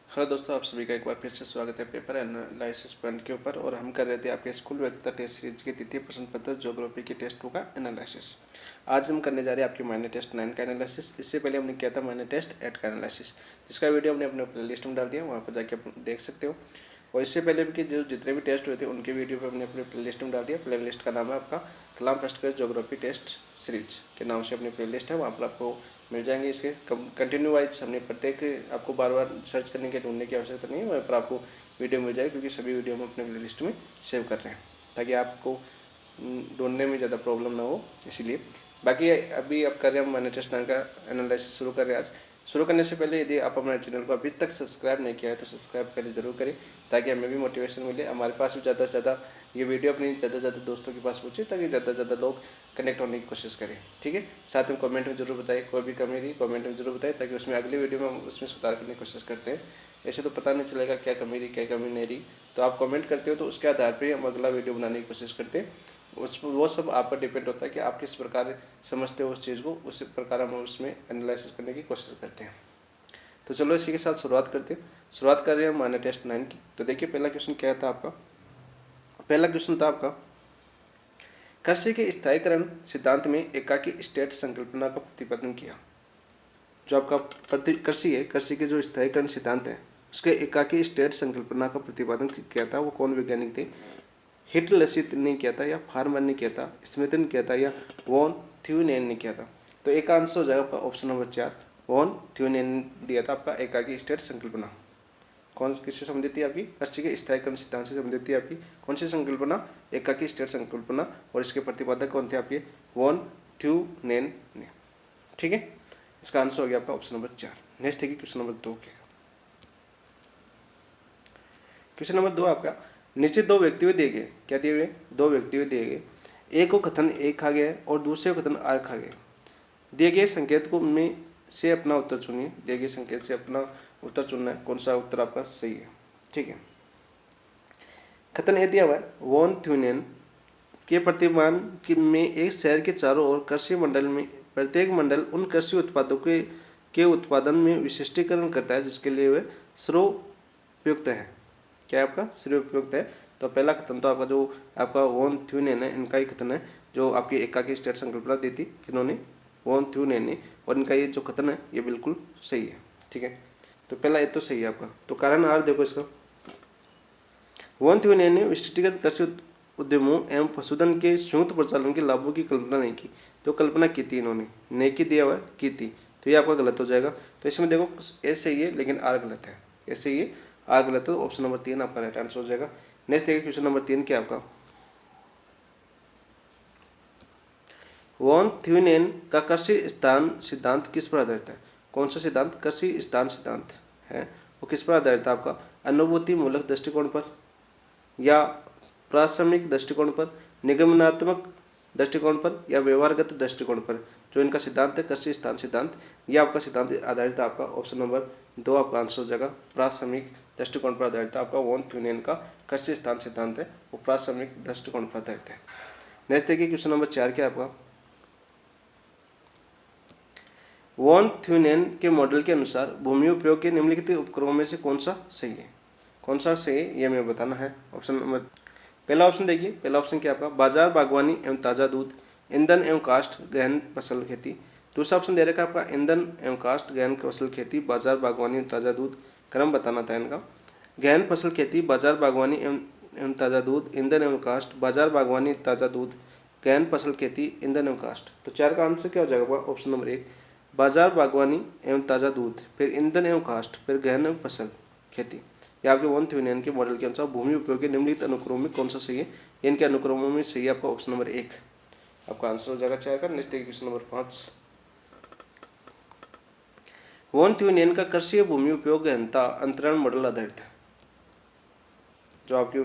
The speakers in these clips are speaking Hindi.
हेलो दोस्तों, आप सभी का एक बार फिर से स्वागत है पेपर एनालिसिस पॉइंट के ऊपर। और हम कर रहे थे आपके स्कूल वैधता टेस्ट सीरीज के तृतीय प्रश्न पत्र ज्योग्राफी के टेस्ट 2 का एनालिसिस। आज हम करने जा रहे हैं आपके माइनर टेस्ट 9 का एनालिसिस। इससे पहले हमने किया था माइनर टेस्ट 8 का एनालिसिस, जिसका वीडियो हमने अपने प्ले लिस्ट में डाल दिया, वहाँ पर जाके आप देख सकते हो। और इससे पहले भी जो जितने भी टेस्ट हुए थे उनके वीडियो पर हमने अपने प्ले लिस्ट में डाल दिया। प्ले लिस्ट का नाम है आपका Kalam first class geography test series के नाम से अपनी प्ले लिस्ट है, वहाँ पर आपको मिल जाएंगे। इसके कंटिन्यू वाइज हमने प्रत्येक आपको बार बार सर्च करने के ढूंढने की आवश्यकता नहीं है, वहाँ पर आपको वीडियो मिल जाएगी, क्योंकि सभी वीडियो हम अपने प्ले लिस्ट में सेव कर रहे हैं ताकि आपको ढूंढने में ज़्यादा प्रॉब्लम ना हो, इसीलिए। बाकी अभी आप कर रहे हैं माइनर टेस्ट 9 का एनालिसिस शुरू कर रहे हैं। आज शुरू करने से पहले यदि आप हमारे चैनल को अभी तक सब्सक्राइब नहीं किया है तो सब्सक्राइब करें, जरूर करें, ताकि हमें भी मोटिवेशन मिले। हमारे पास भी ज़्यादा से ज़्यादा ये वीडियो अपनी ज़्यादा से ज़्यादा दोस्तों के पास पहुँचे, ताकि ज़्यादा से ज़्यादा लोग कनेक्ट होने की कोशिश करें। ठीक है, साथ में कमेंट में जरूर बताइए, कोई भी कमी रही कमेंट में जरूर बताइए, ताकि उसमें अगली वीडियो में हम उसमें सुधार करने की कोशिश करते हैं। ऐसे तो पता नहीं चलेगा क्या कमी रही क्या कमी नहीं रही, तो आप कमेंट करते हो तो उसके आधार पर हम अगला वीडियो बनाने की कोशिश करते हैं। वो सब आप पर डिपेंड होता है कि आप किस प्रकार समझते हो उस चीज़ को, उसी प्रकार हम उसमें एनालिसिस करने की कोशिश करते हैं। तो चलो इसी के साथ शुरुआत करते हैं। शुरुआत कर रहे हैं माइनर टेस्ट 9 की। तो देखिए पहला क्वेश्चन क्या था आपका। पहला क्वेश्चन था आपका, कृषि के स्थायीकरण सिद्धांत में एकाकी स्टेट संकल्पना का प्रतिपादन किया। जो आपका कृषि है, कृषि के जो स्थायीकरण सिद्धांत है उसके एकाकी स्टेट संकल्पना का प्रतिपादन किया था, वो कौन वैज्ञानिक थे? हिटलर ने किया था, या फार्मर ने किया था, स्मिथ ने किया था, या वॉन थ्यूनेन ने किया था? तो एक आंसर हो जाएगा आपका ऑप्शन नंबर 4, वॉन थ्यूनेन ने दिया था आपका एकाकी स्टेट संकल्पना। कौन किससे संबंधित थी? आपकी कृषि के स्थायीकरण सिद्धांत से संबंधित थी आपकी कौन सी संकल्पना? एकाकी स्टेट संकल्पना। और इसके प्रतिपादक कौन थे आपके? वॉन थ्यूनेन ने। ठीक है, इसका आंसर हो गया आपका ऑप्शन नंबर 4। नेक्स्ट देखिए क्वेश्चन नंबर 2 क्या। क्वेश्चन नंबर 2 आपका, नीचे दो व्यक्तित्व दिए गए। क्या दिए हुए? दो व्यक्तित्व दिए गए। एक को कथन ए खा गया और दूसरे को कथन आर खा गया। दिए गए संकेत को में से अपना उत्तर चुनिए। दिए गए संकेत से अपना उत्तर चुनना है, कौन सा उत्तर आपका सही है। ठीक है, कथन ए दिया हुआ है, वॉन थ्यूनेन के प्रतिमान में एक शहर के चारों ओर कृषि मंडल में प्रत्येक मंडल उन कृषि उत्पादों के उत्पादन में विशिष्टीकरण करता है जिसके लिए वह सर्वोपयुक्त है। क्या आपका सर्वोपयुक्त है? तो पहला कथन तो आपका जो आपका वॉन थ्यूनेन है, इनका ही कथन है, जो आपकी एकाकी स्टेट संकल्पना दी थी किन्होंने? वॉन थ्यूनेन ने। और इनका ये जो कथन है ये बिल्कुल सही है। ठीक है, तो पहला ये तो सही है आपका। तो कारण आर देखो इसका, वॉन थ्यूनेन ने विशिष्टीकृत कृषि उद्यमों एवं पशुधन के संयुक्त प्रचालन के लाभों की कल्पना नहीं की। तो कल्पना की थी इन्होंने, नहीं की दिया हुआ है, की थी, तो ये आपका गलत हो जाएगा। तो इसमें देखो ए सही है लेकिन आर गलत है, ए सही है आर गलत है, तो ऑप्शन नंबर 3 आपका राइट आंसर हो जाएगा। नेक्स्ट देखिए क्वेश्चन नंबर 3 क्या आपका, वॉन थ्यूनेन का कृषि स्थान सिद्धांत किस पर आधारित है? कौन सा सिद्धांत? कृषि स्थान सिद्धांत है, वो किस पर आधारित है आपका? अनुभूति मूलक दृष्टिकोण पर, या प्रासंगिक दृष्टिकोण पर, निगमनात्मक दृष्टिकोण पर, या व्यवहारगत दृष्टिकोण पर? जो इनका सिद्धांत है कृषि स्थान सिद्धांत, यह आपका सिद्धांत आधारित है आपका ऑप्शन नंबर 2 आपका आंसर हो जाएगा। प्रासंगिक दृष्टिकोण पर आधारित है आपका वॉन थ्यूनेन का कृषि स्थान सिद्धांत है, वो प्रासंगिक दृष्टिकोण पर आधारित है। नेक्स्ट देखिए क्वेश्चन नंबर 4 क्या आपका, वॉन थ्यूनेन के मॉडल के अनुसार भूमि उपयोग के निम्नलिखित उपक्रमों में से कौन सा सही है? कौन सा सही है ये हमें बताना है। ऑप्शन नंबर पहला ऑप्शन देखिए, पहला ऑप्शन क्या आपका, बाजार बागवानी एवं ताज़ा दूध, ईंधन एवं काष्ठ गहन फसल खेती। दूसरा ऑप्शन दे रखा है आपका, ईंधन एवं काष्ठ गहन फसल खेती, बाजार बागवानी एवं ताज़ा दूध। क्रम बताना था इनका, गहन फसल खेती, बाजार बागवानी एवं ताज़ा दूध, ईंधन एवं काष्ठ, बाजार बागवानी ताज़ा दूध, गहन फसल खेती, ईंधन एवं काष्ठ। तो 4 का आंसर क्या हो जाएगा? ऑप्शन नंबर 1 बाजार बागवानी एवं ताज़ा दूध, फिर ईंधन एवं काष्ठ, फिर गहन एवं फसल खेती। या आपके वॉन थ्यूनेन के मॉडल के अनुसार भूमि उपयोग के निम्नलिखित अनुक्रमों में कौन सा सही है? इनके अनुक्रमों में सही है आपका ऑप्शन नंबर 1 आपका आंसर हो जाएगा 4 का। Next question number 5, von Thünen का कृषि भूमि उपयोग गहनता अंतरण मॉडल आधारित है। जो आपकी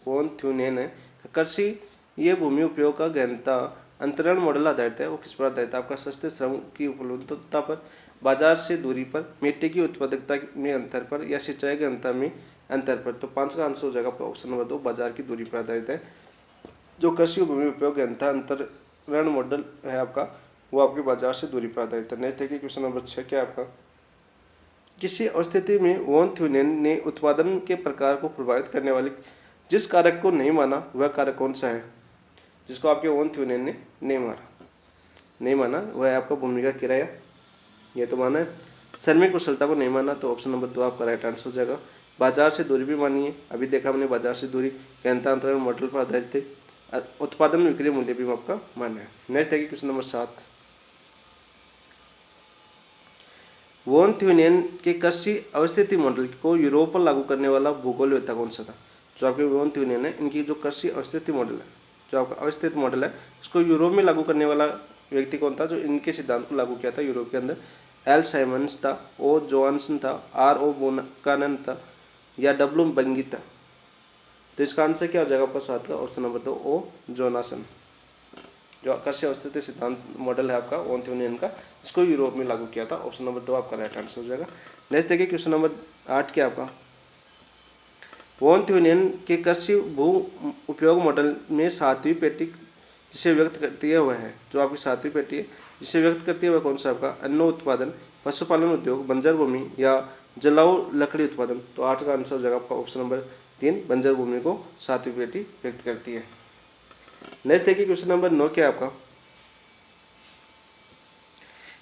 वॉन थ्यूनेन है कृषि ये भूमि उपयोग का गहनता अंतरण मॉडल आधारित है, वो किस पर आधारित है? आपका सस्ते श्रम की उपलब्धता पर, बाजार से दूरी पर, मिट्टी की उत्पादकता में अंतर पर, या सिंचाई गहनता में अंतर पर। तो 5 का आंसर हो जाएगा आपका ऑप्शन नंबर 2 बाजार की दूरी पर आधारित है। जो कृषि भूमि उपयोग गहनता अंतरण मॉडल है आपका, वो आपके बाजार से दूरी पर आधारित है। नेक्स्ट देखिए क्वेश्चन नंबर 6 क्या आपका, किसी स्थिति में वॉन थ्यूनेन ने उत्पादन के प्रकार को प्रभावित करने वाले जिस कारक को नहीं माना वह कारक कौन सा है? जिसको आपके वॉन थ्यूनेन ने नहीं माना वह है आपका भूमि का किराया, ये तो माना है। श्रमिक कुशलता को नहीं माना तो ऑप्शन नंबर 2 आपका राइट आंसर हो जाएगा। बाजार से दूरी भी मानी है, अभी देखा हमने बाजार से दूरी गहनता मॉडल पर आधारित थे। उत्पादन विक्रय मूल्य भी आपका मान्य है। नेक्स्ट देखिए क्वेश्चन नंबर 7। वॉन थ्यूनेन के कृषि अवस्थिति मॉडल को यूरोप पर लागू करने वाला भूगोल वेत्ता कौन सा था? जो आपके वॉन थ्यूनेन है, इनकी जो कृषि अवस्थिति मॉडल है, जो आपका अवस्थित मॉडल है, इसको यूरोप में लागू करने वाला व्यक्ति कौन था? जो इनके सिद्धांत को लागू किया था यूरोप के अंदर, एल साइमंस था, ओ जोहानसन था, आर ओ बोकानन था या डब्ल्यू बंगी था? तो इसका आंसर क्या हो जाएगा आपका 7 का ऑप्शन नंबर 2 ओ जोनासन। जो कृषि अवस्थिति सिद्धांत मॉडल है आपका वॉन थ्यूनेन का, इसको यूरोप में लागू किया था। ऑप्शन नंबर 2 आपका राइट आंसर हो जाएगा। नेक्स्ट देखिए क्वेश्चन नंबर 8 क्या आपका, वॉन थ्यूनेन के कृषि भू उपयोग मॉडल में 7वीं पेटी जिसे व्यक्त करती है वह है, जो आपकी 7वीं पेटी है जिसे व्यक्त करती है वह कौन सा आपका? अन्न उत्पादन, पशुपालन उद्योग, बंजर भूमि या जलाऊ लकड़ी उत्पादन? तो 8 का आंसर हो जाएगा आपका ऑप्शन नंबर 3 बंजर भूमि को 7वीं पेटी व्यक्त करती है। नेक्स्ट देखिए क्वेश्चन नंबर 9 क्या है आपका,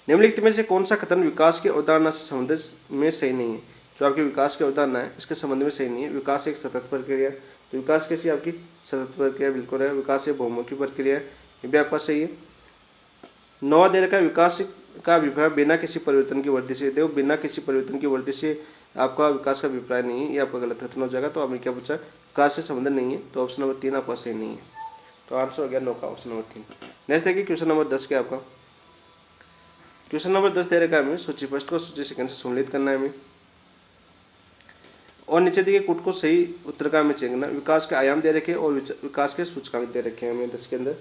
निम्नलिखित में से कौन सा कथन विकास की अवधारणा से संबंधित में सही नहीं है? जो आपकी विकास की अवधारणा है इसके संबंध में सही नहीं है। विकास एक सतत प्रक्रिया है, तो विकास कैसी आपकी सतत प्रक्रिया बिल्कुल है। विकास एक बहुमुखी प्रक्रिया है, ये भी आपका सही है। 9 दे रखा है विकास का अभिप्राय बिना किसी परिवर्तन की वृद्धि से। देखो बिना किसी परिवर्तन की वृद्धि से आपका विकास का अभिप्राय नहीं है, ये आपका गलत कथन हो जाएगा। तो आपने क्या पूछा? विकास से संबंध नहीं है, तो ऑप्शन नंबर 3 आपका सही नहीं है। तो आंसर हो गया 9 का ऑप्शन नंबर 3। नेक्स्ट देखिए क्वेश्चन नंबर 10 क्या आपका, क्वेश्चन नंबर 10 दे रखा है हमें सूची फर्स्ट को सूची सेकंड से सम्मिलित करना है हमें, और नीचे देखिए कुट को सही उत्तर का हमें चेंगना। विकास के आयाम दे रखे और विकास के सूचकांक दे रखे हैं हमें 10 के अंदर।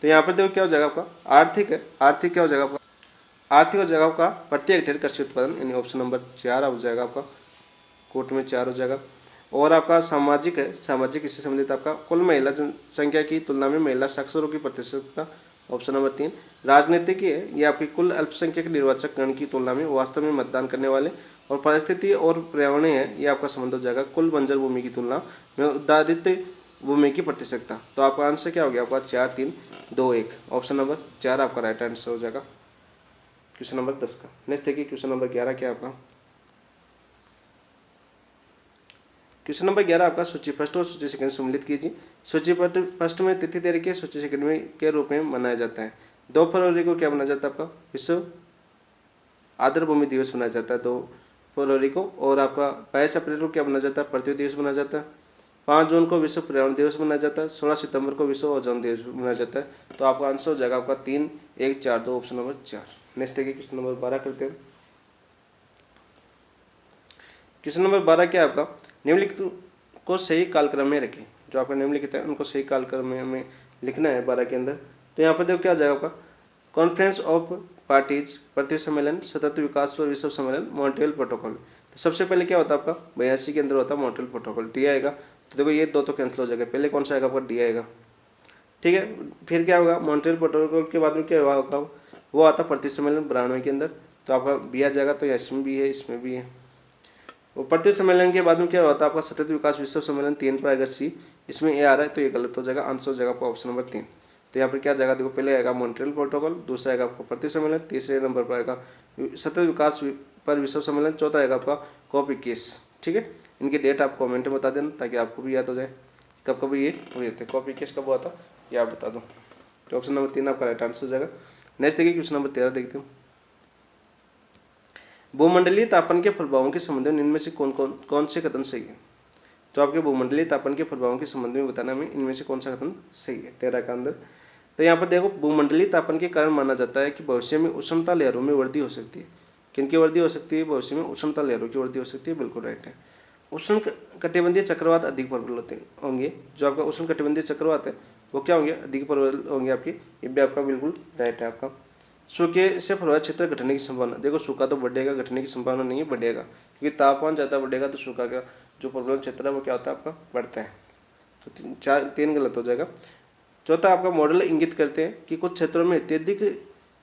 तो यहाँ पर देखो क्या हो जाएगा आपका, आर्थिक है, आर्थिक क्या हो जाएगा आपका? आर्थिक हो जाएगा आपका प्रति हेक्टेयर कृषि उत्पादन, यानी ऑप्शन नंबर 4 हो जाएगा आपका, कोट में 4 हो जाएगा। और आपका सामाजिक है, सामाजिक इससे संबंधित आपका कुल महिला जनसंख्या की तुलना में महिला साक्षरों की प्रतिशतता, ऑप्शन नंबर 3। राजनीतिक है, ये आपकी कुल अल्पसंख्यक निर्वाचक गण की तुलना में वास्तव में मतदान करने वाले। और परिस्थिति और पर्यावरणीय है, ये आपका संबंध हो जाएगा कुल बंजर भूमि की तुलना में उद्धारित भूमि की प्रतिशतता। तो आपका आंसर क्या हो गया आपका 4 3 2 1, ऑप्शन नंबर 4 आपका राइट आंसर हो जाएगा क्वेश्चन नंबर 10 का। नेक्स्ट देखिए क्वेश्चन नंबर 11 क्या आपका, क्वेश्चन नंबर 11 आपका सूची फर्स्ट और सूची सेकंड सम्मिलित कीजिए। सूची फर्स्ट में तिथि दे रखी है, सूची सेकंड में के रूप में मनाया जाता है। 2 फरवरी को क्या मनाया जाता है आपका? विश्व आर्द्र भूमि दिवस मनाया जाता है 2 फरवरी को। और आपका 22 अप्रैल को क्या मनाया जाता है? पृथ्वी दिवस मनाया जाता है। 5 जून को विश्व पर्यावरण दिवस मनाया जाता है। 16 सितंबर को विश्व ओजोन दिवस मनाया जाता है। तो आपका आंसर हो जाएगा आपका 3 1 4 2, ऑप्शन नंबर 4। नेक्स्ट देखिए क्वेश्चन नंबर 12 करते हैं। क्वेश्चन नंबर 12 क्या है आपका, निम्नलिखित को सही कालक्रम में रखें। जो आपका निम्नलिखित है उनको सही कालक्रम में लिखना है 12 के अंदर। तो यहाँ पर देखो क्या आ जाएगा आपका, कॉन्फ्रेंस ऑफ पार्टीज पृथ्वी सम्मेलन, सतत विकास पर विश्व सम्मेलन, मॉन्ट्रियल प्रोटोकॉल। तो सबसे पहले क्या होता है आपका 82 के अंदर होता है मॉन्ट्रियल प्रोटोकॉल, डी आएगा। तो देखो ये 2 तो कैंसिल हो जाएगा, पहले कौन सा आएगा आपका? डी आएगा, ठीक है। फिर क्या होगा मॉन्ट्रियल प्रोटोकॉल के बाद में क्या होगा, वो आता पृथ्वी सम्मेलन 92 के अंदर। तो आपका बी आ जाएगा, तो इसमें भी है इसमें भी है। और पृथ्वी सम्मेलन के बाद में क्या होता है आपका सतत विकास विश्व सम्मेलन 3 पर आएगा सी, इसमें ए आ रहा है तो ये गलत हो जाएगा, आंसर हो जाएगा आपका ऑप्शन नंबर 3। तो यहाँ पर क्या जाएगा देखो, पहले आएगा मॉन्ट्रियल प्रोटोकॉल, दूसरा आएगा आपका पृथ्वी सम्मेलन, तीसरे नंबर पर आएगा सतत विकास पर विश्व सम्मेलन, चौथा आएगा आपका COP 21, ठीक है। इनकी डेट आप कॉमेंट में बता देना ताकि आपको भी याद हो जाए कब कब ये हुए थे। COP 21 कब हुआ था ये आप बता दो। तो ऑप्शन नंबर 3 आपका राइट आंसर हो जाएगा। नेक्स्ट देखिए क्वेश्चन नंबर 13 देखते हो, भूमंडलीय तापन के प्रभावों के संबंध में इनमें से कौन से कथन सही है? तो आपके भूमंडलीय तापन के प्रभावों के संबंध में बताना हमें इनमें से कौन सा कथन सही है 13 का अंदर। तो यहाँ पर देखो भूमंडलीय तापन के कारण माना जाता है कि भविष्य में उष्णता लहरों में वृद्धि हो सकती है। किनकी वृद्धि हो सकती है? भविष्य में उष्णता लहरों की वृद्धि हो सकती है, बिल्कुल राइट है। उष्ण कटिबंधीय चक्रवात अधिक प्रबल होंगे। जो आपका उष्ण कटिबंधीय चक्रवात है वो क्या होंगे? अधिक प्रबल होंगे आपकी, ये भी आपका बिल्कुल राइट है आपका। सूखे से प्रभावित क्षेत्र घटने की संभावना, देखो सूखा तो बढ़ेगा, घटने की संभावना नहीं है, बढ़ेगा, क्योंकि तापमान ज़्यादा बढ़ेगा तो सूखा का जो प्रबल क्षेत्र है वो क्या होता है आपका? बढ़ता है। तो 3 गलत हो जाएगा। चौथा आपका मॉडल इंगित करते हैं कि कुछ क्षेत्रों में अत्यधिक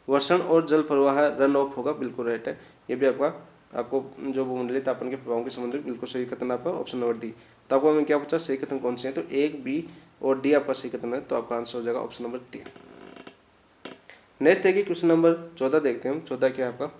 वर्षण और जल प्रवाह रन ऑफ होगा, बिल्कुल राइट है, ये भी आपका आपको जो भूमंडलीय तापमान के प्रभावों के संबंध में बिल्कुल सही कथन आपका ऑप्शन नंबर डी। तो आपको हमें क्या पूछा, सही कथन कौन से हैं, तो 1, बी और डी आपका सही कथन है। तो आपका आंसर हो जाएगा ऑप्शन नंबर 3। नेक्स्ट देखिए क्वेश्चन नंबर 14 देखते हैं हम। 14 क्या है आपका,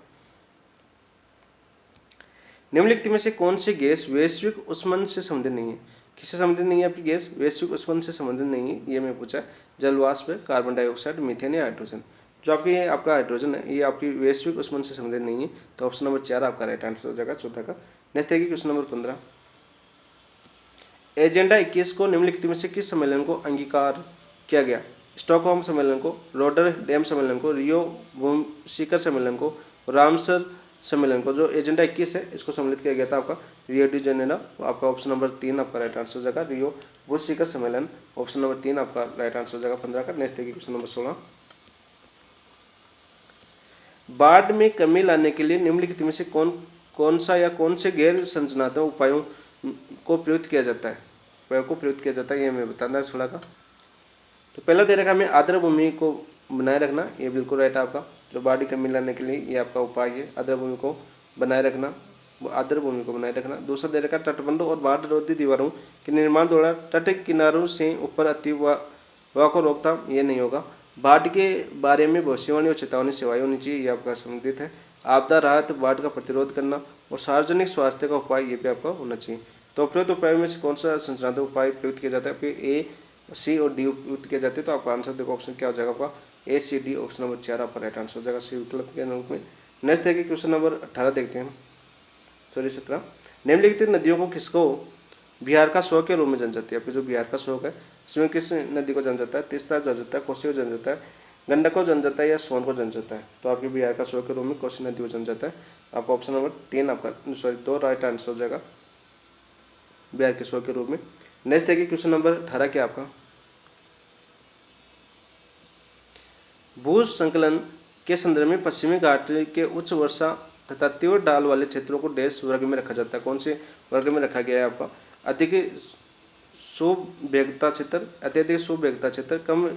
निम्नलिखित में से कौन सी गैस वैश्विक उष्मन से संबंधित नहीं है। किससे संबंधित नहीं है आपकी गैस, वैश्विक उष्मन से संबंधित नहीं है, ये मैं पूछा। जलवाष्प, कार्बन डाइऑक्साइड, मीथेन या हाइड्रोजन। जो आपकी आपका हाइड्रोजन है ये आपकी वैश्विक उष्मन से संबंधित नहीं है। तो ऑप्शन नंबर 4 आपका राइट आंसर हो जाएगा 14 का। नेक्स्ट देखिए क्वेश्चन नंबर 15, एजेंडा 21 को निम्नलिखित में से किस सम्मेलन को अंगीकार किया गया। स्टॉकहोम सम्मेलन को, रॉटरडैम सम्मेलन को, रियो शिखर सम्मेलन को, रामसर सम्मेलन को। जो एजेंडा 21 है इसको सम्मिलित किया गया था आपका रियो डी जेनेरो। आपका ऑप्शन नंबर 3 आपका राइट आंसर हो जाएगा रियो शिखर सम्मेलन। ऑप्शन नंबर 3 आपका राइट आंसर हो जाएगा 15 का। नेक्स्ट देखिए क्वेश्चन नंबर 16, बाढ़ में कमी लाने के लिए निम्नलिखित में से कौन सा या कौन से गैर संरचनात्मक उपायों को प्रयुक्त किया जाता है, ये हमें बताना है थोड़ा का। तो पहला दे रखा हमें आर्द्र भूमि को बनाए रखना, ये बिल्कुल राइट आपका। जो बाढ़ की कमी लाने के लिए ये आपका उपाय है, आर्द्र भूमि को बनाए रखना, आर्द्र भूमि को बनाए रखना। दूसरा दे रखा तटबंधों और बाढ़ रोधी दीवारों के निर्माण द्वारा तट किनारों से ऊपर अतिवाह को रोकथाम, ये नहीं होगा। बाढ़ के बारे में भविष्यवाणी और चेतावनी सेवाएं होनी चाहिए, ये आपका संबंधित है। आपदा राहत, बाढ़ का प्रतिरोध करना और सार्वजनिक स्वास्थ्य का उपाय, ये भी आपका होना चाहिए। तो प्रयुक्त उपायों में से कौन सा संरचनात्मक उपाय प्रयुक्त किया जाता है, फिर ए, सी और डी प्रयुक्त किए जाते हैं। तो आपका आंसर देखो ऑप्शन क्या हो जाएगा आपका ए, सी, डी। ऑप्शन नंबर 4 आपका राइट आंसर हो जाएगा सी विकल्प के रूप में। नेक्स्ट देखिए क्वेश्चन नंबर 18 देखते हैं, 17। निम्नलिखित नदियों को किसको बिहार का शोक के रूप में जाना जाती है। आपके जो बिहार का शोक है इसमें किस नदी को जाना जाता है, तीस्ता जाना जाता है, कोसी को जाना जाता है, गंडक को जाना जाता है या सोन को जाना जाता है। तो आपके बिहार का शोक के रूप में कोसी नदी को जाना जाता है। आपका ऑप्शन नंबर 3 आपका 2 राइट आंसर हो जाएगा बिहार के शोक के रूप में। नेक्स्ट देखिए क्वेश्चन नंबर 18 क्या आपका, भू संकलन के संदर्भ में पश्चिमी घाट के उच्च वर्षा तथा तीव्र ढाल वाले क्षेत्रों को डैश वर्ग में रखा जाता है। कौन से वर्ग में रखा गया है आपका, अधिक सुवेगता क्षेत्र, अत्यधिक सुवेगता क्षेत्र, कम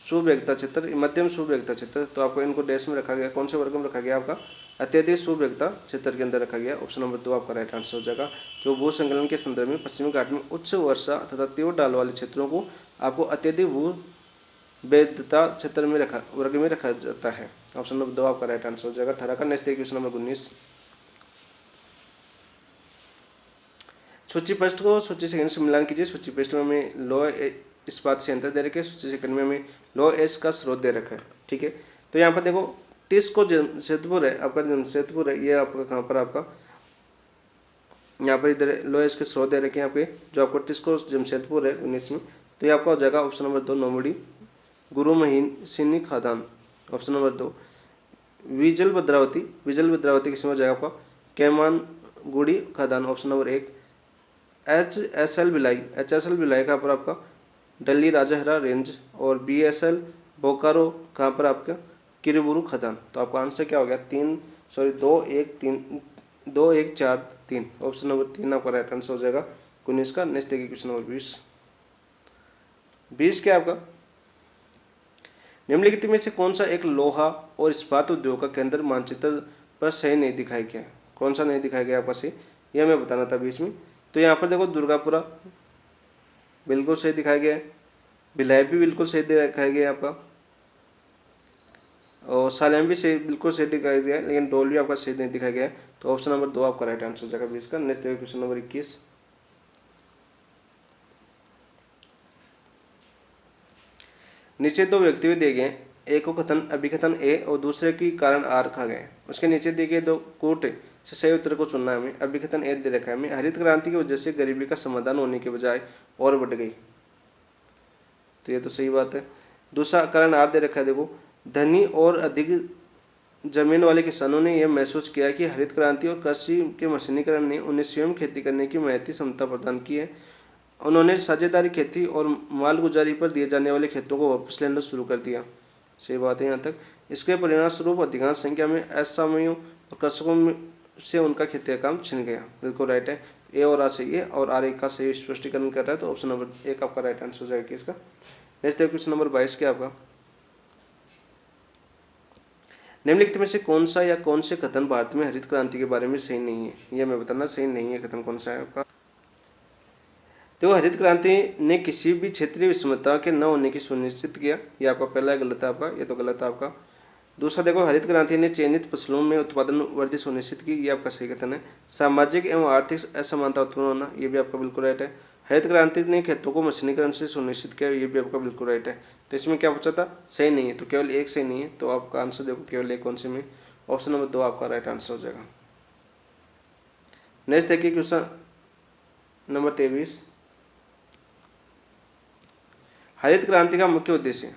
सुवेगता क्षेत्र, मध्यम सुवेगता क्षेत्र। तो आपको इनको डैश में रखा गया, कौन से वर्ग में रखा गया आपका अत्यधिक सुवेगता क्षेत्र के अंदर रखा गया। ऑप्शन नंबर 2 आपका राइट आंसर हो जाएगा। जो भू संकलन के संदर्भ में पश्चिमी घाट में उच्च वर्षा तथा तीव्र ढाल वाले क्षेत्रों को आपको अत्यधिक भू वेदता क्षेत्र में वर्ग में रखा जाता है। ऑप्शन नंबर 2 आपका राइट आंसर हो जाएगा 18 का। नेक्स्ट क्वेश्चन नंबर 19, सूची पृष्ठ को सूची सेकंड से मिलान कीजिए। सूची पृष्ठ में हमें लो इस्पात संयंत्र दे रखे, सूची सेकंड में हमें लो एस का स्रोत दे रखा है। ठीक है, तो यहाँ पर देखो टिस्को जमशेदपुर है, आपका जमशेदपुर है, ये आपका कहाँ पर आपका यहाँ पर इधर लो एस के स्रोत दे रखे हैं आपके, जो आपको टिस्को जमशेदपुर है 19 में। तो ये आपका हो जाएगा option number 2 Noamundi Gurumahisani सिन्नी खादान। ऑप्शन नंबर 2 विजल भद्रावती किसमें हो जाएगा आपका कैमान गुड़ी खादान। ऑप्शन नंबर 1 HSL भिलाई कहाँ पर आपका डली राजहरा रेंज, और BSL बोकारो कहाँ पर आपका किरीबुरु खदान। तो आपका आंसर क्या हो गया 2 1 4 3। ऑप्शन नंबर 3 आपका राइट आंसर हो जाएगा 19 का। नेक्स्ट देखिए क्वेश्चन नंबर 20 क्या आपका, निम्नलिखित में से कौन सा एक लोहा और इस्पात उद्योग का केंद्र मानचित्र पर सही नहीं दिखाया गया। कौन सा नहीं दिखाया गया आपका सही, यह मैं बताना था 20 में। तो यहाँ पर देखो दुर्गापुरा बिल्कुल सही दिखाया गया है, भिलाई भी बिल्कुल सही दिखाया गया है आपका, और सालेम भी सही बिल्कुल सही दिखाया गया है, लेकिन डोल भी आपका सही नहीं दिखाया गया है। तो ऑप्शन नंबर 2 आपका राइट आंसर हो जाएगा 20 का। नेक्स्ट क्वेश्चन नंबर 21, नीचे 2 व्यक्ति दिए गए, एक को कथन अभिकथन ए और दूसरे की कारण आर कहा गया है। उसके नीचे दिए गए 2 कोट से सही उत्तर को चुनना है हमें। अभिकथन ए दे रखा है हमें, हरित क्रांति की वजह से गरीबी का समाधान होने के बजाय और बढ़ गई। तो ये तो सही बात है। दूसरा कारण आर दे रखा है, देखो धनी और अधिक जमीन वाले किसानों ने यह महसूस किया कि हरित क्रांति और कृषि के मशीनीकरण ने उन्हें स्वयं खेती करने की महती क्षमता प्रदान की है। उन्होंने साझेदारी खेती और मालगुजारी पर दिए जाने वाले खेतों को वापस लेना शुरू कर दिया। सही बात है यहाँ तक। इसके परिणाम स्वरूप अधिकांश संख्या में असामयियों और कृषकों से उनका खेती का काम छिन गया। बिल्कुल राइट है, ए और आर सही है, और आर एक का सही स्पष्टीकरण कर रहा है। तो ऑप्शन नंबर 1 आपका राइट आंसर हो जाएगा इसका। नेक्स्ट क्वेश्चन नंबर 22 क्या आपका, निम्नलिखित में से कौन सा या कौन से कथन भारत में हरित क्रांति के बारे में सही नहीं है, ये मैं बताना सही नहीं है। कथन कौन सा है आपका? तो हरित क्रांति ने किसी भी क्षेत्रीय विषमता के न होने की सुनिश्चित किया, ये आपका पहला गलत है आपका, ये तो गलत है आपका। दूसरा देखो, हरित क्रांति ने चयनित फसलों में उत्पादन वृद्धि सुनिश्चित की, ये आपका सही कथन है। सामाजिक एवं आर्थिक असमानता उत्पन्न होना, ये भी आपका बिल्कुल राइट है। हरित क्रांति ने खेतों को मशीनीकरण से सुनिश्चित किया, ये भी आपका बिल्कुल राइट है। तो इसमें क्या पूछा था? सही नहीं है, तो केवल एक सही नहीं है, तो आपका आंसर देखो केवल एक कौन से में, ऑप्शन नंबर 2 आपका राइट आंसर हो जाएगा। नेक्स्ट देखिए क्वेश्चन नंबर 23। हरित क्रांति का मुख्य उद्देश्य,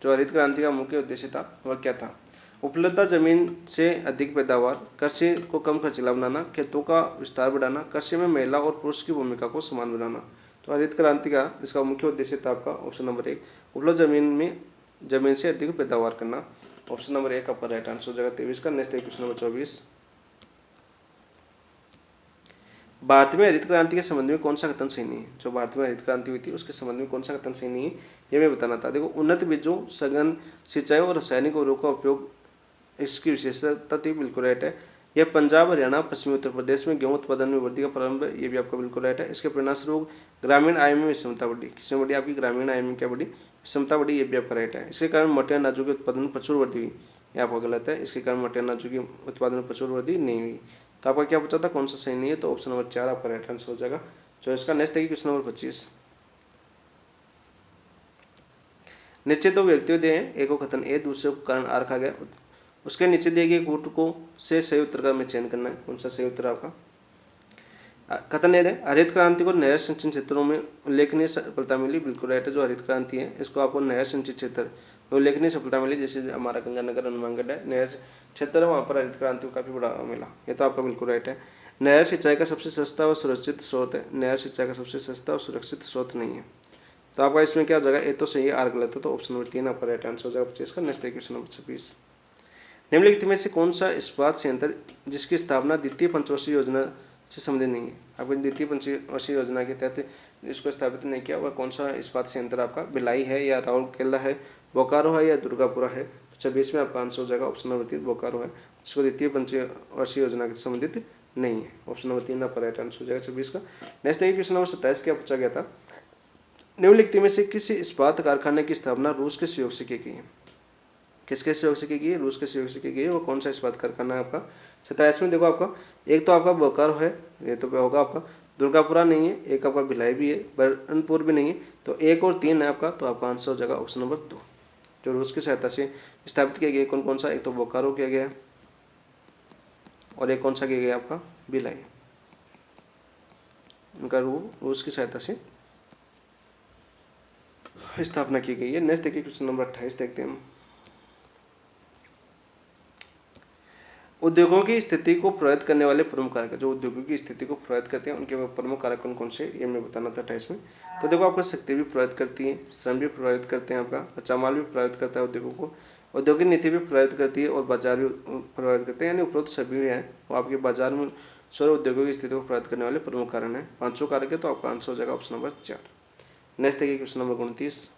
जो हरित क्रांति का मुख्य उद्देश्य था वह क्या था? उपलब्ध जमीन से अधिक पैदावार, कृषि को कम खर्चीला बनाना, खेतों का विस्तार बढ़ाना, कृषि में महिला और पुरुष की भूमिका को समान बनाना। तो हरित क्रांति का इसका मुख्य उद्देश्य था आपका ऑप्शन नंबर 1, उपलब्ध जमीन से अधिक पैदावार करना। ऑप्शन नंबर 1 आपका राइट आंसर हो जाएगा 23 का। Next question number 24। भारत में हरित क्रांति के संबंध में कौन सा कथन सही नहीं है? जो भारत में हरित क्रांति हुई थी उसके संबंध में कौन सा कथन सही नहीं है, ये मैं बताना था। देखो, उन्नत बीजों, सघन सिंचाई और रासायनिक उर्वरकों का उपयोग इसकी विशेषता थी, बिल्कुल राइट है। यह पंजाब, हरियाणा, पश्चिमी उत्तर प्रदेश में गेहूं उत्पादन में वृद्धि का प्रारंभ है, ये भी आपका बिल्कुल राइट है। इसके परिणामस्वरूप ग्रामीण आय में विषमता बढ़ी। किसमें बढ़ी? आपकी ग्रामीण आय में क्या बढ़ी? विषमता बढ़ी, ये भी आपका राइट है। इसके कारण मोटे अनाजों के उत्पादन में प्रचुर वृद्धि हुई, ये आपका गलत है। इसके कारण मोटे अनाजों के उत्पादन में प्रचुर वृद्धि नहीं हुई। तो आपका क्या पूछा था, कौन सा सही नहीं है? तो ऑप्शन नंबर 4 आपका राइट आंसर हो जाएगा। जो इसका नेक्स्ट है क्वेश्चन नंबर 25। नीचे दो व्यक्तियों दिए हैं, एक को कथन ए, दूसरे को कारण आर रखा गया। उसके नीचे दिए गए कोट को से सही उत्तर का हमें चयन करना है। कौन सा सही उत्तर आपका? कथन ए है, हरित क्रांति को नहर सिंचित क्षेत्रों में उल्लेखनीय सफलता मिली, बिल्कुल राइट है। जो हरित क्रांति है इसको आपको नहर सिंचित क्षेत्र में उल्लेखनीय सफलता मिली, जैसे हमारा गंगानगर, हनुमानगढ़ है, नहर क्षेत्र है, वहाँ पर हरित क्रांति को काफ़ी बढ़ावा मिला, ये तो आपका बिल्कुल राइट है। नहर सिंचाई का सबसे सस्ता और सुरक्षित स्रोत है, नहर सिंचाई का सबसे सस्ता और सुरक्षित स्रोत नहीं है। तो आपका इसमें क्या हो जाएगा? ए तो सही है, आर गलत है, तो ऑप्शन नंबर 3 आपका राइट आंसर हो जाएगा 25 का। Next question number 26। निम्नलिखित में से कौन सा इस्पात संयंत्र जिसकी स्थापना द्वितीय पंचवर्षीय योजना से संबंधित नहीं है? आपको द्वितीय पंचवर्षीय योजना के तहत इसको स्थापित नहीं किया, वह कौन सा इस्पात संयंत्र आपका? भिलाई है या राउरकेला है, बोकारो है या दुर्गापुरा है? 26 में आपका आंसर हो जाएगा ऑप्शन नंबर 3 बोकारो है, जिसको द्वितीय पंचवर्षीय योजना के संबंधित नहीं है। ऑप्शन नंबर 3 आपका राइट आंसर हो जाएगा 26 का। नेक्स्ट क्वेश्चन नंबर 27 क्या पूछा गया था? निम्नलिखित में से किसी इस्पात कारखाने की स्थापना रूस के सहयोग से की गई है? किसके सहयोग से की गई है? रूस के सहयोग से की गई है। वो कौन सा इस्पात कारखाना है आपका? 27 में देखो आपका एक तो आपका बोकारो है, ये तो क्या होगा आपका? दुर्गापुरा नहीं है, एक आपका भिलाई भी है, बरनपुर भी नहीं है, तो 1 और 3 है आपका, तो आपका आंसर हो जाएगा ऑप्शन नंबर 2। जो रूस की सहायता से स्थापित किया गया कौन कौन सा? एक तो बोकारो किया गया और एक कौन सा किया गया आपका? भिलाई। उनका रूस की सहायता से स्थापना की गई है। नेक्स्ट देखिए क्वेश्चन नंबर 28 देखते हैं हम। उद्योगों की स्थिति को प्रभावित करने वाले प्रमुख कारक, जो उद्योगों की स्थिति को प्रभावित करते हैं उनके प्रमुख कारक कौन कौन से, ये मैं बताना था 28 में। तो देखो, आपका शक्ति भी प्रभावित करती है, श्रम भी प्रभावित करते हैं, आपका कच्चा माल भी प्रभावित करता है उद्योगों को, औद्योगिक नीति भी प्रभावित करती है और बाजार भी प्रभावित करते हैं, यानी उपरोक्त सभी हैं वो आपके बाजार में सौर उद्योगों की स्थिति को प्रभावित करने वाले प्रमुख कारण है। 5 कारक है, तो आपका आंसर हो जाएगा ऑप्शन नंबर 4। नेक्स्ट देखिए क्वेश्चन नंबर 29।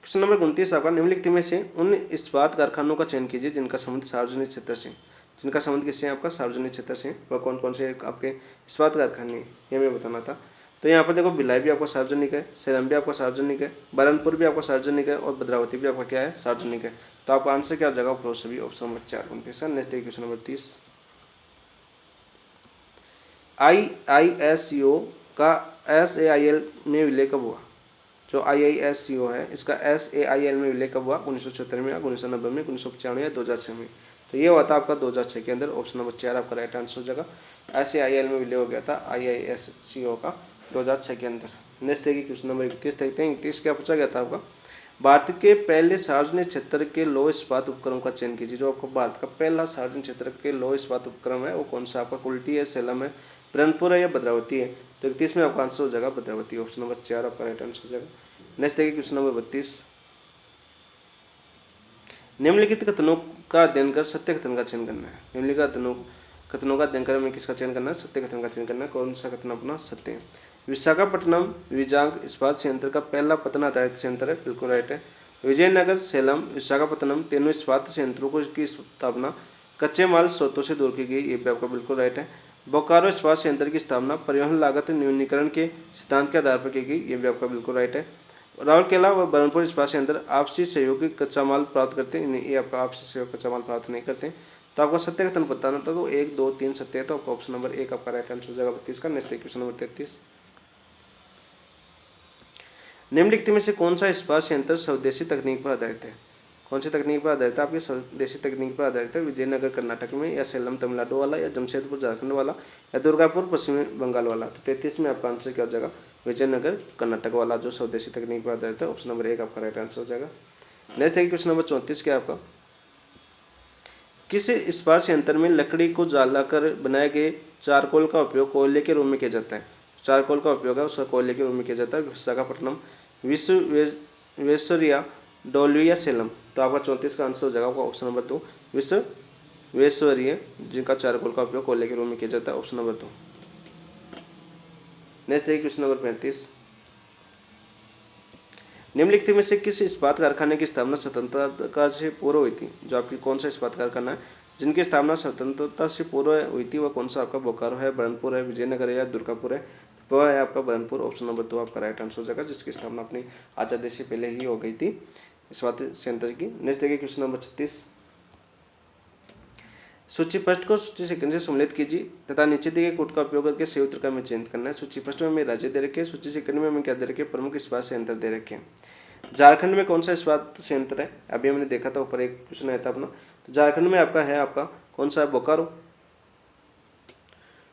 क्वेश्चन नंबर 29 आपका, निम्नलिखित में से उन इस्पात कारखानों का चयन कीजिए जिनका संबंध सार्वजनिक क्षेत्र से, जिनका संबंध किससे है? आपका सार्वजनिक क्षेत्र से। वह कौन कौन से आपके इस्पात कारखाने हैं, ये मैं बताना था। तो यहाँ पर देखो, भिलाई भी आपका सार्वजनिक है, सेलम भी आपका सार्वजनिक है, बरनपुर भी आपका सार्वजनिक है और भद्रावती भी आपका क्या है? सार्वजनिक है। तो आपका आंसर क्या हो जाएगा? उपरोक्त सभी, option number 4 29। Next question number 30। IISCO का SAIL में विलय कब हुआ? जो IISCO है इसका SAIL में विलय कब हुआ? 1976 में, 1990 में, 1995 या 2006 में? तो ये हुआ था आपका 2006 के अंदर। ऑप्शन नंबर 4 आपका राइट आंसर हो जाएगा। SAIL में विलय हो गया था IISCO का 2006 के अंदर। नेक्स्ट देखिए क्वेश्चन नंबर 31 देखते हैं। 31 क्या पूछा गया था आपका? भारत के पहले सार्वजनिक क्षेत्र के लौह इस्पात उपक्रम का चयन कीजिए। जो आपको भारत का पहला सार्वजनिक क्षेत्र के लौह इस्पात उपक्रम है वो कौन सा? आपका कुल्टी है, सेलम है, बरनपुर है या भद्रावती है? तो 31 में आपका आंसर हो जाएगा भद्रावती, ऑप्शन नंबर 4 आपका राइट आंसर हो जाएगा। नेक्स्ट देखिए क्वेश्चन नंबर 32। निम्नलिखित कथनों का अध्ययन कर सत्य कथन का चयन करना है। निम्नलिखित कथनों का अध्ययन कर हमें किसका चयन करना है? सत्य कथन का चयन करना है। कौन सा कथन अपना सत्य है? विशाखापट्टनम विजांग इस्पात संयंत्र का पहला पतन आधारित संयंत्र है, बिल्कुल राइट है। विजयनगर, सेलम, विशाखापत्तनम तीनों इस्पात संयंत्रों को की स्थापना कच्चे माल स्रोतों से दूर की गई, ये भी आपका बिल्कुल राइट है। बोकारो इस्पात संयंत्र की स्थापना परिवहन लागत न्यूनीकरण के सिद्धांत के आधार पर की गई, ये भी आपका बिल्कुल राइट है। राउरकेला व बरनपुर इस्पात संयंत्र आपसी सहयोगी कच्चा माल प्राप्त करते हैं, ये आपका आपसी सहयोग कच्चा माल प्राप्त नहीं करते। तो आपको सत्य कथन बताना था, तो 1 2 3 सत्य है, तो आपका ऑप्शन नंबर 1 आपका राइट आंसर हो जाएगा 32 का। नेक्स्ट क्वेश्चन नंबर 33, निम्नलिखित में से कौन सा इस्पात संयंत्र स्वदेशी तकनीक पर आधारित है? कौन सी तकनीक पर आधारित है? आपकी स्वदेशी तकनीक पर आधारित है। विजयनगर कर्नाटक में, या सेलम तमिलनाडु वाला, या जमशेदपुर झारखंड वाला, या दुर्गापुर पश्चिमी बंगाल वाला। तो 33 में आपका आंसर क्या हो जाएगा? विजयनगर कर्नाटक वाला जो स्वदेशी तकनीक पर आधारित है, ऑप्शन नंबर 1 आपका राइट आंसर हो जाएगा। नेक्स्ट है क्वेश्चन नंबर 34 क्या आपका? किस इस्पात संयंत्र में लकड़ी को जलाकर बनाए गए चारकोल का उपयोग कोयले के रूप में किया जाता है? चारकोल का उपयोग है उसका कोयले के रूप में किया जाता है। विशाखापट्टनम, विश्वेश्वरिया, डोलवी या सेलम। तो आपका 34 का आंसर हो जाएगा आपका ऑप्शन नंबर 2 विश्वेश्वरिया, जिनका चारकोल का उपयोग कोयले के रूप में किया जाता है, ऑप्शन नंबर 2। नेक्स्ट है क्वेश्चन नंबर 35, निम्नलिखित में से किस इस्पात कारखाने की स्थापना स्वतंत्रता से पूर्व हुई थी? जो आपकी कौन सा इस्पात कारखाना है जिनकी स्थापना स्वतंत्रता से पूर्व हुई थी? वह कौन सा आपका बोकारो है, बरनपुर है, विजयनगर है, या दुर्गापुर है? वह है आपका बरनपुर, ऑप्शन नंबर 2 आपका राइट आंसर हो जाएगा, जिसकी स्थापना अपनी आज़ादी से पहले ही हो गई थी इस्पात संयंत्र की। नेक्स्ट देखिए क्वेश्चन नंबर 36, सूची फर्स्ट को सूची सेकंड से सम्मिलित कीजिए तथा नीचे दिए गए कोड का उपयोग करके सही उत्तर का हमें चयन करना है। सूची फर्स्ट में हमें राज्य दे रखे हैं, सूची सेकंड में हमें क्या दे रखे हैं? प्रमुख इस्पात संयंत्र दे रखे हैं। झारखंड में कौन सा इस्पात संयंत्र है? अभी हमने देखा था, ऊपर एक क्वेश्चन आया था अपना। तो झारखंड में आपका है आपका कौन सा है? बोकारो।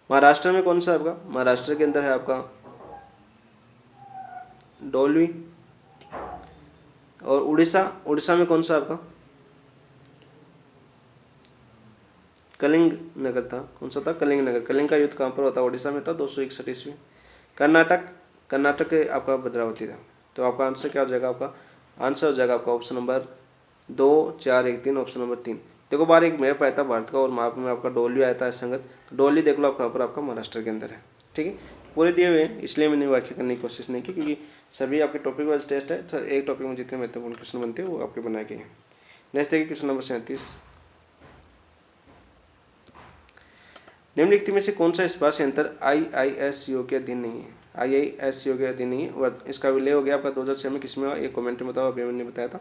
महाराष्ट्र में कौन सा है आपका? महाराष्ट्र के अंदर है आपका डोलवी। और उड़ीसा में कौन सा आपका? कलिंग नगर था। कौन सा था? कलिंग नगर। कलिंग का युद्ध कहाँ पर होता? उड़ीसा में था, 261 ईस्वी। कर्नाटक आपका भद्रावती था। तो आपका आंसर क्या हो जाएगा? आपका आंसर हो जाएगा आपका ऑप्शन नंबर 2 4 1 3, ऑप्शन नंबर 3। देखो बाहर एक मैप आया था भारत का, और मैप में आपका डोली आया था संगत। डोली देख लो आप कहाँ पर? आपका महाराष्ट्र के अंदर है। ठीक है, पूरे दिए हुए हैं, इसलिए मैंने व्याख्या करने की कोशिश नहीं की, क्योंकि सभी आपके टॉपिक वाइज टेस्ट है, तो एक टॉपिक में जितने महत्वपूर्ण क्वेश्चन बनते हैं वो आपके बनाए गए हैं। नेक्स्ट देखिए क्वेश्चन नंबर 37, निम्नलिखित में से कौन सा इस्पात संयंत्र IISCO के अधीन नहीं है? IISCO के अधीन नहीं है, और इसका विलय हो गया आपका 2006 में। किसमें? एक कमेंट में बताओ, अभी मैंने बताया था।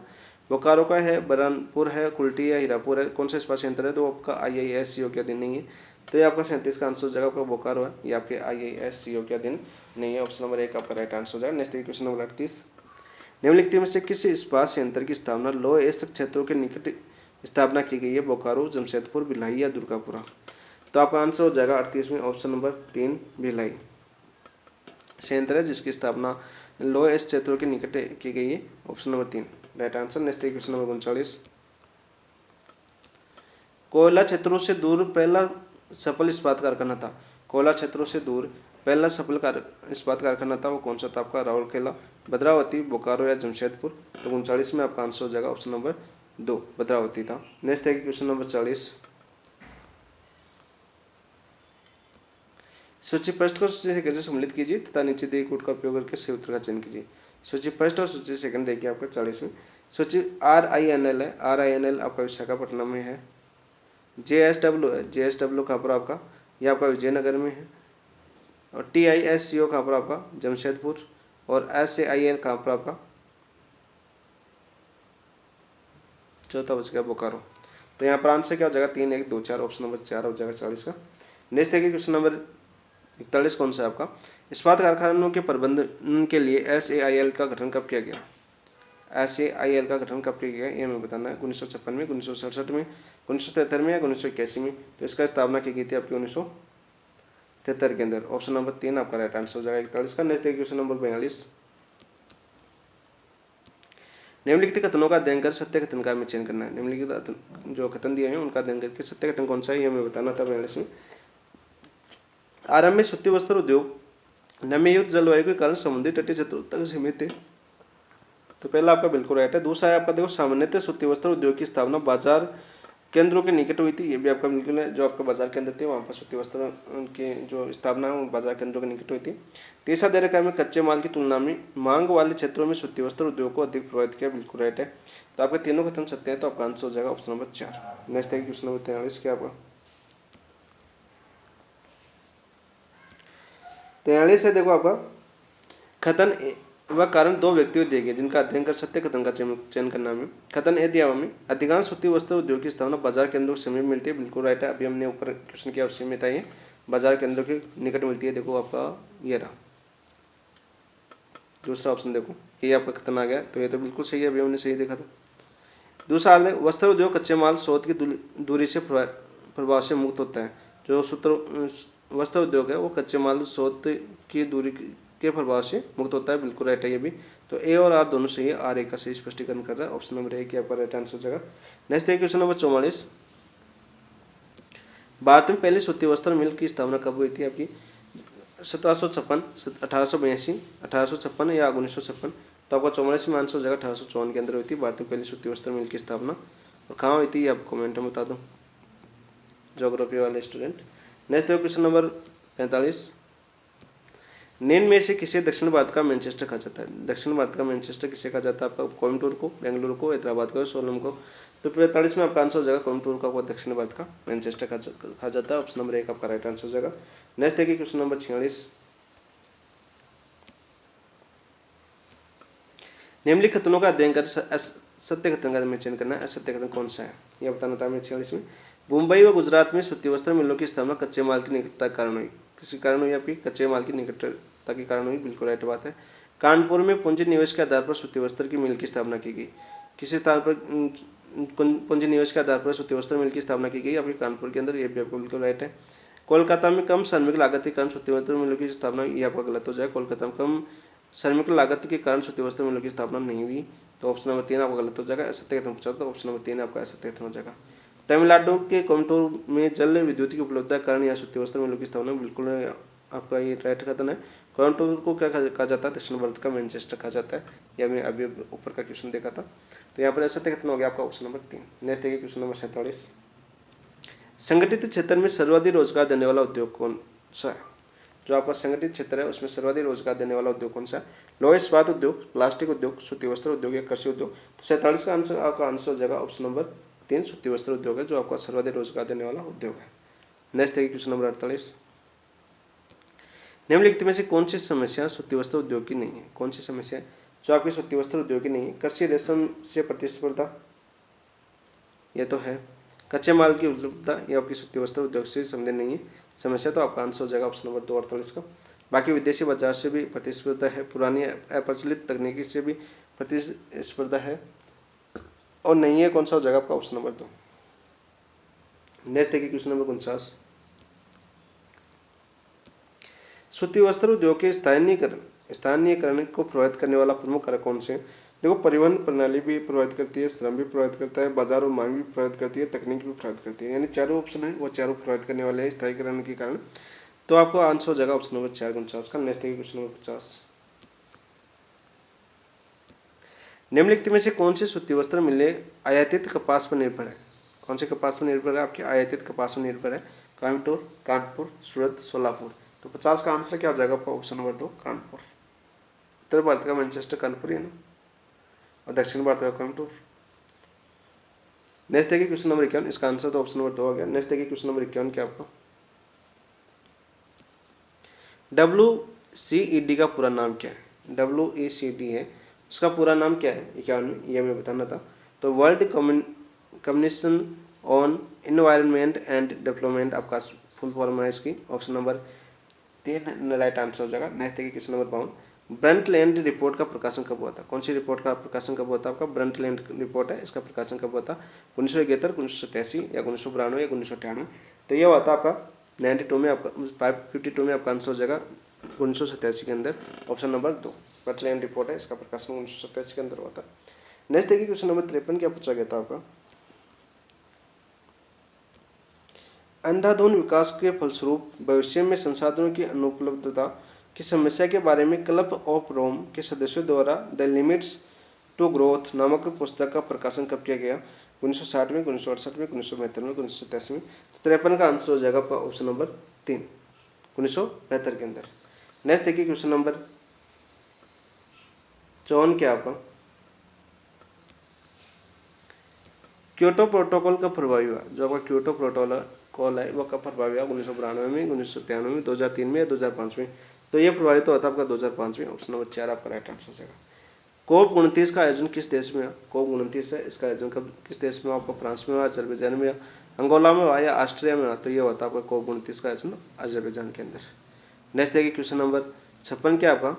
बोकारो का है, बरनपुर है, कुल्टी या हीरापुर है? कौन सा इस्पात संयंत्र है? तो आपका IISCO के अधीन नहीं है। तो ये आपका 37 का आंसर हो जाएगा आपका बोकारो है, ये आपके IISCO के अधीन नहीं है, ऑप्शन नंबर 1 आपका राइट आंसर हो जाएगा। नेक्स्ट क्वेश्चन नंबर 38, निम्नलिखित में से किस इस्पात संयंत्र की स्थापना लौह अयस्क क्षेत्रों के निकट स्थापना की गई है? बोकारो, जमशेदपुर, भिलाई या दुर्गापुरा? तो आपका आंसर हो जाएगा 38 में, ऑप्शन नंबर 3 भिलाई संयंत्र है जिसकी स्थापना लौह अयस्क क्षेत्रों के निकट की गई है, option number 3 right answer. Next question number 39, कोयला क्षेत्रों से दूर पहला सफल इस्पात कारखाना था? कोयला क्षेत्रों से दूर पहला सफल इस्पात कारखाना था, वो कौन सा था? आपका राउरकेला, भद्रावती, बोकारो या जमशेदपुर? तो 39 में आपका आंसर हो जाएगा ऑप्शन नंबर 2 भद्रावती था। नेक्स्ट है क्वेश्चन नंबर 40, सूची फर्स्ट को सूची सेकंड से सम्मिलित कीजिए तथा नीचे दिए कोड का उपयोग करके सही उत्तर का चयन कीजिए। सूची फर्स्ट और सूची सेकंड देखिए आपका 40 में। सूची RINL है, RINL आपका विशाखापट्टनम में है। JSW है, JSW कहाँ पर आपका? यह आपका विजयनगर में है। और TISCO कहाँ पर आपका? जमशेदपुर। और SAIL कहाँ पर आपका? चौथा बच गया बोकारो। तो यहाँ पर आंसर क्या हो जाएगा? 3 1 2 4, ऑप्शन नंबर 4 हो जाएगा 40 का। नेक्स्ट देखिए क्वेश्चन नंबर 41 कौन सा है आपका? इस्पात कारखानों के प्रबंधन के लिए SAIL का गठन कब किया गया? SAIL का गठन कब किया गया ये हमें बताना है। 1956 में, 1967 में, 1973 में या 1981 में? तो इसका स्थापना की गई थी आपकी 1973 के अंदर, ऑप्शन नंबर 3 आपका राइट आंसर हो जाएगा 41 का। नेक्स्ट क्वेश्चन नंबर 42, निम्नलिखित कथनों का अध्ययन कर सत्य कथन का हमें चयन करना है। निम्नलिखित जो कथन दिए हैं उनका अध्ययन करके सत्य कथन कौन सा है ये हमें बताना था 42 में। आरंभ में सूती वस्त्र उद्योग नमीयुक्त जलवायु के कारण समुद्री तटीय क्षेत्रों तक सीमित थे। तो पहला आपका बिल्कुल राइट है। दूसरा है आपका देखो, सामान्यतः सूती वस्त्र उद्योग की स्थापना बाजार केंद्रों के निकट हुई थी, ये भी आपका बिल्कुल है। जो आपका बाजार केंद्र थे वहाँ पर सूती वस्त्र की जो स्थापना है वो बाजार केंद्रों के निकट हुई थी। तीसरा दे रखा है हमें, कच्चे माल की तुलना में मांग वाले क्षेत्रों में सूती वस्त्र उद्योग को अधिक प्रभावित किया, बिल्कुल राइट है। तो आपके तीनों कथन सत्य है, तो आपका आंसर हो जाएगा ऑप्शन नंबर 4। नेक्स्ट है क्वेश्चन नंबर 43 क्या आपका 43 है। देखो आपका कथन वह कारण दो व्यक्तियों दिए गए जिनका अध्ययन कर सत्य कथन का चयन करना है। कथन ए दिया हमें, अधिकांश सूती वस्त्र उद्योग की स्थापना बाजार केंद्रों के समीप मिलती है, बिल्कुल राइट है। अभी हमने ऊपर क्वेश्चन किया उसी में था ये, बाजार केंद्रों के निकट मिलती है। देखो आपका ये रहा दूसरा ऑप्शन, देखो ये आपका कथन आ गया, तो ये तो बिल्कुल सही है, अभी हमने सही देखा था। दूसरा हाल है, वस्त्र उद्योग कच्चे माल स्रोत की दूरी से प्रभाव से मुक्त होता है। जो वस्त्र उद्योग है वो कच्चे माल स्रोत की दूरी के प्रभाव से मुक्त होता है, बिल्कुल राइट है ये भी। तो ए और आर दोनों सही है, आर ए का सही स्पष्टीकरण कर रहा है। ऑप्शन नंबर ए की आपका राइट आंसर हो जाएगा। नेक्स्ट है क्वेश्चन नंबर 44, भारत में पहले सूती वस्त्र मिल की स्थापना कब हुई थी आपकी? 1756, 1882, 1856 या 1956? तो आपका 44 में आंसर हो जाएगा 1854 के अंदर हुई थी भारत में पहली सूती वस्त्र मिल की स्थापना। और कहाँ हुई थी ये आपको कमेंट में बता दो, ज्योग्राफी वाले स्टूडेंट। नेक्स्ट है क्वेश्चन नंबर 45, निम्न में से किसे दक्षिण भारत का मैनचेस्टर कहा जाता है? दक्षिण भारत का मैनचेस्टर किसे कहा जाता है? आपका कोयम्बटूर को, बेंगलुरु को, हैदराबाद को, सोलम को? तो 45 में आपका आंसर हो जाएगा कोयम्बटूर का वो दक्षिण भारत का मैनचेस्टर कहा जाता है। ऑप्शन नंबर एक आपका राइट आंसर हो जाएगा। नेक्स्ट है क्वेश्चन नंबर 46, निम्नलिखित कथनों का अध्ययन कर सत्य कथन का चयन करना है। असत्य कथन कौन सा है यह बताना था हमें 46 में। मुंबई व गुजरात में सूती वस्त्र मिलों की स्थापना कच्चे माल की निकटता के कारण हुई। किसी कारण हुई आपकी? कच्चे माल की निकटता के कारण हुई, बिल्कुल राइट बात है। कानपुर में पूंजी निवेश के आधार पर सूती वस्त्र की मिल की स्थापना की गई। किसी स्थान पर पूंजी निवेश के आधार पर सूती वस्त्र मिल की स्थापना की गई आपकी कानपुर के अंदर, ये भी आपको बिल्कुल राइट है। कोलकाता में कम श्रमिक लागत के कारण सूती वस्त्र मिलों की स्थापना, ये आपका गलत हो जाएगा। कोलकाता में कम श्रमिक लागत के कारण सूती वस्त्र मिलों की स्थापना नहीं हुई, तो ऑप्शन नंबर 3 आपका गलत हो जाएगा। असत्य कथन पूछा तो ऑप्शन नंबर 3 आपका असत्य कथन हो जाएगा। तमिलनाडु के कोयम्बटूर में जल विद्युत की उपलब्धता के कारण यहाँ सूती वस्त्र मिलों की स्थापना, बिल्कुल आपका ये राइट कथन है। कोयम्बटूर को क्या कहा जाता है? दक्षिण भारत का मैनचेस्टर कहा जाता है, यह मैं अभी ऊपर का क्वेश्चन देखा था। तो यहाँ पर असत्य कथन हो गया आपका ऑप्शन नंबर 3। नेक्स्ट देखिए क्वेश्चन नंबर 47, संगठित क्षेत्र में सर्वाधिक रोजगार देने वाला उद्योग कौन सा है? जो आपका संगठित क्षेत्र है उसमें सर्वाधिक रोजगार देने वाला उद्योग कौन सा है? लोहा इस्पात उद्योग, प्लास्टिक उद्योग, सूती वस्त्र उद्योग या कृषि उद्योग? तो 47 का आंसर आपका आंसर हो जाएगा ऑप्शन नंबर 3 सूती वस्त्र उद्योग है, जो आपका सर्वाधिक रोजगार देने वाला उद्योग है। नेक्स्ट है क्वेश्चन नंबर 48, निम्नलिखित में से कौन सी समस्या सूती वस्त्र उद्योग की नहीं है? कौन सी समस्या जो आपकी सूती वस्त्र उद्योग की नहीं है? कृषि रेशम से प्रतिस्पर्धा, यह तो है। कच्चे माल की उपलब्धता, ये आपकी सूती वस्त्र उद्योग से संबंधित नहीं है समस्या, तो आपका आंसर हो जाएगा ऑप्शन नंबर 2 48 का। बाकी विदेशी बाजार से भी प्रतिस्पर्धा है, पुरानी अप्रचलित तकनीकी से भी प्रतिस्पर्धा है, और नहीं है कौन सा हो जाएगा आपका ऑप्शन नंबर 2। नेक्स्ट देखिए क्वेश्चन नंबर 49, सूती वस्त्र उद्योग के स्थानीयकरण को प्रभावित करने वाला प्रमुख कारक कौन से? देखो, परिवहन प्रणाली भी प्रभावित करती है, श्रम भी प्रभावित करता है, बाजार और मांग भी प्रभावित करती है, तकनीक भी प्रभावित करती है, यानी चारों ऑप्शन है वो चारों प्रभावित करने वाले हैं स्थायीकरण के कारण। तो आपको आंसर हो जाएगा ऑप्शन नंबर 4 49 का। नेक्स्ट है क्वेश्चन नंबर 50, निम्नलिखित में से कौन से सूती वस्त्र मिले आयातित कपास पर निर्भर है? कौन से कपास पर निर्भर है? आपके आयातित कपास पर निर्भर है। कोयम्बटूर, कानपुर, सूरत, सोलापुर। तो 50 का आंसर क्या हो जाएगा आपका ऑप्शन नंबर 2 कानपुर। उत्तर भारत का मैनचेस्टर कानपुर है ना, और दक्षिण भारत का कोयम्बटूर। नेक्स्ट देखिए क्वेश्चन नंबर 51, इसका आंसर तो ऑप्शन नंबर 2 हो गया। नेक्स्ट देखिए क्वेश्चन नंबर 51 क्या आपका, WCED का पूरा नाम क्या है? WECD है, उसका पूरा नाम क्या है? 51 में यह मैं बताना था। तो world convention on environment and development आपका फुल फॉर्म है इसकी। ऑप्शन नंबर 3 राइट आंसर हो जाएगा। नेक्स्ट देखिए क्वेश्चन नंबर 52, ब्रंटलैंड रिपोर्ट का प्रकाशन कब हुआ था? कौन सी रिपोर्ट का प्रकाशन कब हुआ था? आपका ब्रंटलैंड रिपोर्ट है, इसका प्रकाशन कब हुआ था? 1971, 1987 या 1992 या 1998? तो ये हुआ था आपका 92 में, आपका 552 में आपका आंसर हो जाएगा 1987 के अंदर। ऑप्शन नंबर 2 ब्रंटलैंड रिपोर्ट है, इसका प्रकाशन 1987 के अंदर हुआ था। नेक्स्ट देखिए क्वेश्चन नंबर 53 क्या पूछा गया था आपका, अंधाधुंध विकास के फलस्वरूप भविष्य में संसाधनों की अनुपलब्धता की समस्या के बारे में क्लब ऑफ रोम के सदस्यों द्वारा द लिमिट्स टू ग्रोथ नामक पुस्तक का प्रकाशन कब किया गया? 1960 में, 1968 में, 1972 में, 1987 में। तो 53 का आंसर हो जाएगा आपका ऑप्शन नंबर 3, 1972 के अंदर। नेक्स्ट देखिए क्वेश्चन नंबर 54 क्या आपका, क्योटो प्रोटोकॉल कब प्रभावी हुआ? जो आपका क्योटो प्रोटोकॉल है वो कब प्रभावी हुआ? 1992 में, 1993 में, 2003 में या 2005 में? तो ये प्रभावित तो होता है आपका 2005 में। ऑप्शन नंबर 4 आपका राइट आंसर हो जाएगा। कोप 29 का आयोजन किस देश में हुआ? कोप 29 है, इसका आयोजन कब किस देश में हुआ? आपको फ्रांस में हुआ, अजरबैजान में हुआ, अंगोला में हुआ या ऑस्ट्रिया में हुआ? तो ये होता है आपका कोप 29 का आयोजन अजरबैजान के अंदर। नेक्स्ट देखिए क्वेश्चन नंबर 56 क्या आपका,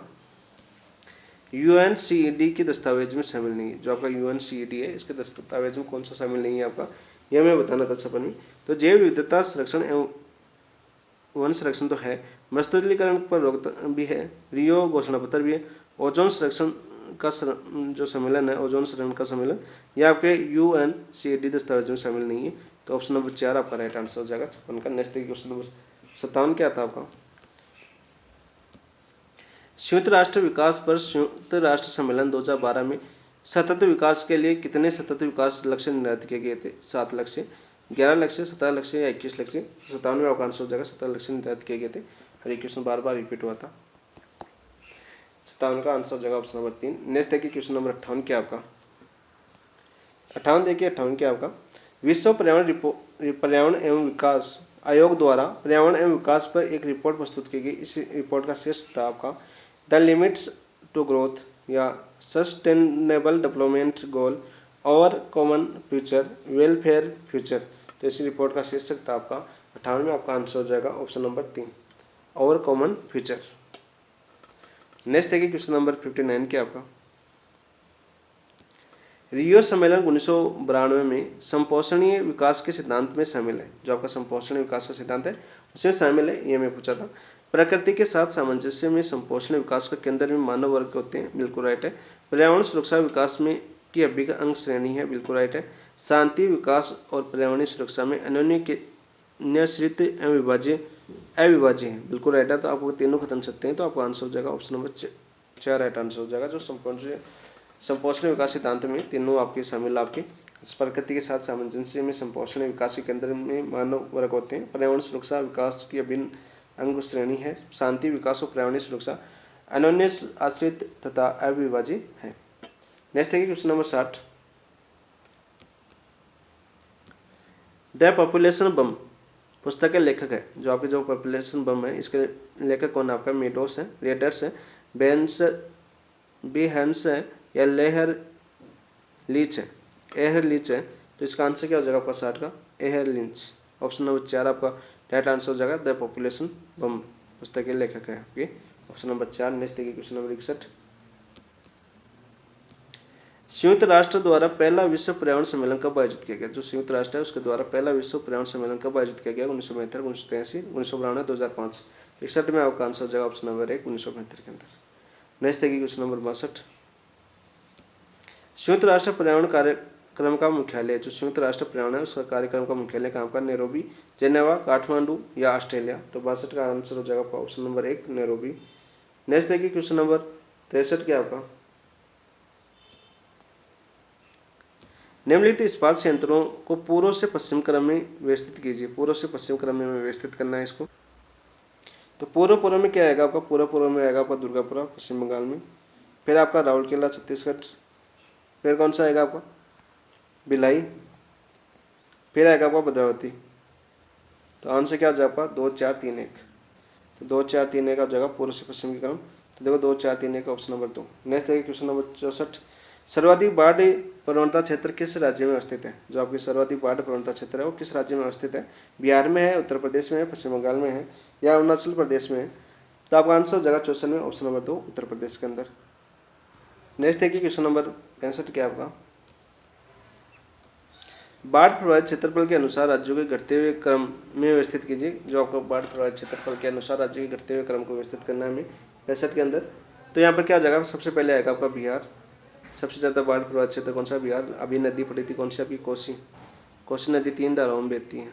UNCED के दस्तावेज में शामिल नहीं है। जो आपका UNCED है इसके दस्तावेज में कौन सा शामिल नहीं है आपका, यह मैं बताना था 56 में। तो जैव विविधता संरक्षण एवं वन संरक्षण तो है, मरुस्थलीकरण पर रोक भी है, रियो घोषणा पत्र भी है, ओजोन संरक्षण का जो सम्मेलन है, ओजोन संरक्षण का सम्मेलन, यह आपके UNCED दस्तावेज में शामिल नहीं है। तो ऑप्शन नंबर 4 आपका राइट आंसर हो जाएगा 56 का। नेक्स्ट क्वेश्चन नंबर 57 क्या था आपका, संयुक्त राष्ट्र विकास पर संयुक्त राष्ट्र सम्मेलन 2012 में सतत विकास के लिए कितने सतत विकास लक्ष्य निर्धारित किए गए थे? 7 लक्ष्य, 11 लक्ष्य, 17 लक्ष्य या 21 लक्ष्य? 57 में आपका आंसर हो जाएगा 17 लक्ष्य निर्धारित किए गए थे। और ये क्वेश्चन बार बार रिपीट हुआ था। 57 का आंसर हो जाएगा ऑप्शन नंबर 3। नेक्स्ट देखिए क्वेश्चन नंबर 58 क्या आपका, 58 देखिए 58 क्या आपका, विश्व पर्यावरण एवं विकास आयोग द्वारा पर्यावरण एवं विकास पर एक रिपोर्ट प्रस्तुत की गई। इस रिपोर्ट का शीर्षक था आपका द लिमिट्स टू ग्रोथ या सस्टेनेबल डेवलपमेंट गोल और कॉमन फ्यूचर वेलफेयर फ्यूचर। तो इस रिपोर्ट का शीर्षक था आपका 58 में आपका आंसर हो जाएगा ऑप्शन नंबर 3, और कॉमन फ्यूचर। नेक्स्ट देखिए क्वेश्चन नंबर 59 क्या आपका, रियो सम्मेलन 1992 में संपोषणीय विकास के सिद्धांत में शामिल है। जो आपका संपोषणीय विकास का सिद्धांत है उसमें शामिल है, ये मैं पूछा था। प्रकृति के साथ सामंजस्य में संपोषणीय विकास का केंद्र में मानव वर्ग होते हैं, बिल्कुल राइट है। पर्यावरण सुरक्षा विकास में की अभिन्न अंग श्रेणी है, बिल्कुल राइट है। शांति विकास और पर्यावरणीय सुरक्षा में अन्योन्य के न्याश्रित अविभाज्य है, बिल्कुल राइट है। तो आप वो तीनों खत्म सकते हैं, तो आपका आंसर हो जाएगा ऑप्शन नंबर 4 राइट आंसर हो जाएगा। जो संपोषणीय विकास सिद्धांत में तीनों आपके शामिल, आपके प्रकृति के साथ सामंजस्य में संपोषणीय विकास के केंद्र में मानव वर्ग होते हैं। पर्यावरण सुरक्षा विकास की अभिन्न अंग श्रेणी है। शांति विकास और पर्यावरणीय सुरक्षा अन्योन्य आश्रित तथा अविभाज्य है। नेक्स्ट है क्वेश्चन नंबर 60, द पॉपुलेशन बम पुस्तक के लेखक है। जो आपके जो पॉपुलेशन बम है इसके लेखक कौन है आपका, मेडोस है, रेडर्स है, बेहंस है या लेहर लीच है, एहर लीच है। तो इसका आंसर क्या हो जाएगा आपका 60 का, एहर लीच। ऑप्शन नंबर 4 आपका राइट आंसर हो जाएगा। द पॉपुलेशन बम पुस्तक के लेखक है आपके ऑप्शन नंबर 4। नेक्स्ट देखिए क्वेश्चन नंबर 61, संयुक्त राष्ट्र द्वारा पहला विश्व पर्यावरण सम्मेलन कब आयोजित किया गया? जो संयुक्त राष्ट्र है उसके द्वारा पहला विश्व पर्यावरण सम्मेलन कब आयोजित किया गया? 1972, 1983, 1992, 2005। 61 में आपका आंसर हो जाएगा ऑप्शन नंबर 1, 1972 के अंदर। नेक्स्ट देखिए क्वेश्चन नंबर 62, संयुक्त राष्ट्र पर्यावरण कार्यक्रम का मुख्यालय, जो संयुक्त राष्ट्र पर्यावरण है उसका कार्यक्रम का मुख्यालय कहाँ का? नैरोबी, जेनेवा, काठमांडू या ऑस्ट्रेलिया? तो 62 का आंसर हो जाएगा आपका ऑप्शन नंबर 1, नैरोबी। नेक्स्ट देखिए क्वेश्चन नंबर 63 क्या आपका, निम्नलिखित इस्पात संयंत्रों को पूर्व से पश्चिम क्रम में व्यवस्थित कीजिए। पूर्व से पश्चिम क्रम में व्यवस्थित करना है इसको। तो पूर्व में क्या आएगा आपका, पूर्व में आएगा आपका दुर्गापुरा पश्चिम बंगाल में, फिर आपका राउरकेला छत्तीसगढ़, फिर कौन सा आएगा आपका भिलाई, फिर आएगा आपका भद्रावती। तो आंसर क्या हो जाएगा आपका 2, 4, 3, 1। तो 2, 4, 3, 1 हो जाएगा पूर्व से पश्चिम की क्रम। तो देखो 2, 4, 3, 1 ऑप्शन नंबर 2। नेक्स्ट देखिए क्वेश्चन नंबर 64, सर्वाधिक बाढ़ प्रवणता क्षेत्र किस राज्य में अवस्थित है? जो आपकी सर्वाधिक बाढ़ प्रवणता क्षेत्र है वो किस राज्य में अवस्थित है? बिहार में है, उत्तर प्रदेश में है, पश्चिम बंगाल में है या अरुणाचल प्रदेश में है? तो आपका आंसर हो जाएगा 64 में ऑप्शन नंबर 2, उत्तर प्रदेश के अंदर। नेक्स्ट देखिए क्वेश्चन नंबर 65 क्या आपका, बाढ़ प्रभावित क्षेत्रफल के अनुसार राज्यों के घटते हुए क्रम में व्यवस्थित कीजिए। जो आपका बाढ़ प्रभावित क्षेत्रफल के अनुसार राज्यों के घटते हुए क्रम को व्यवस्थित करना है हमें 65 के अंदर। तो यहाँ पर क्या हो जाएगा, सबसे पहले आएगा आपका बिहार। सबसे ज़्यादा बाढ़ प्रभावित क्षेत्र कौन सा? बिहार। अभी नदी पड़ी थी कौन सी आपकी, कोसी नदी 3 धाराओं में बहती है।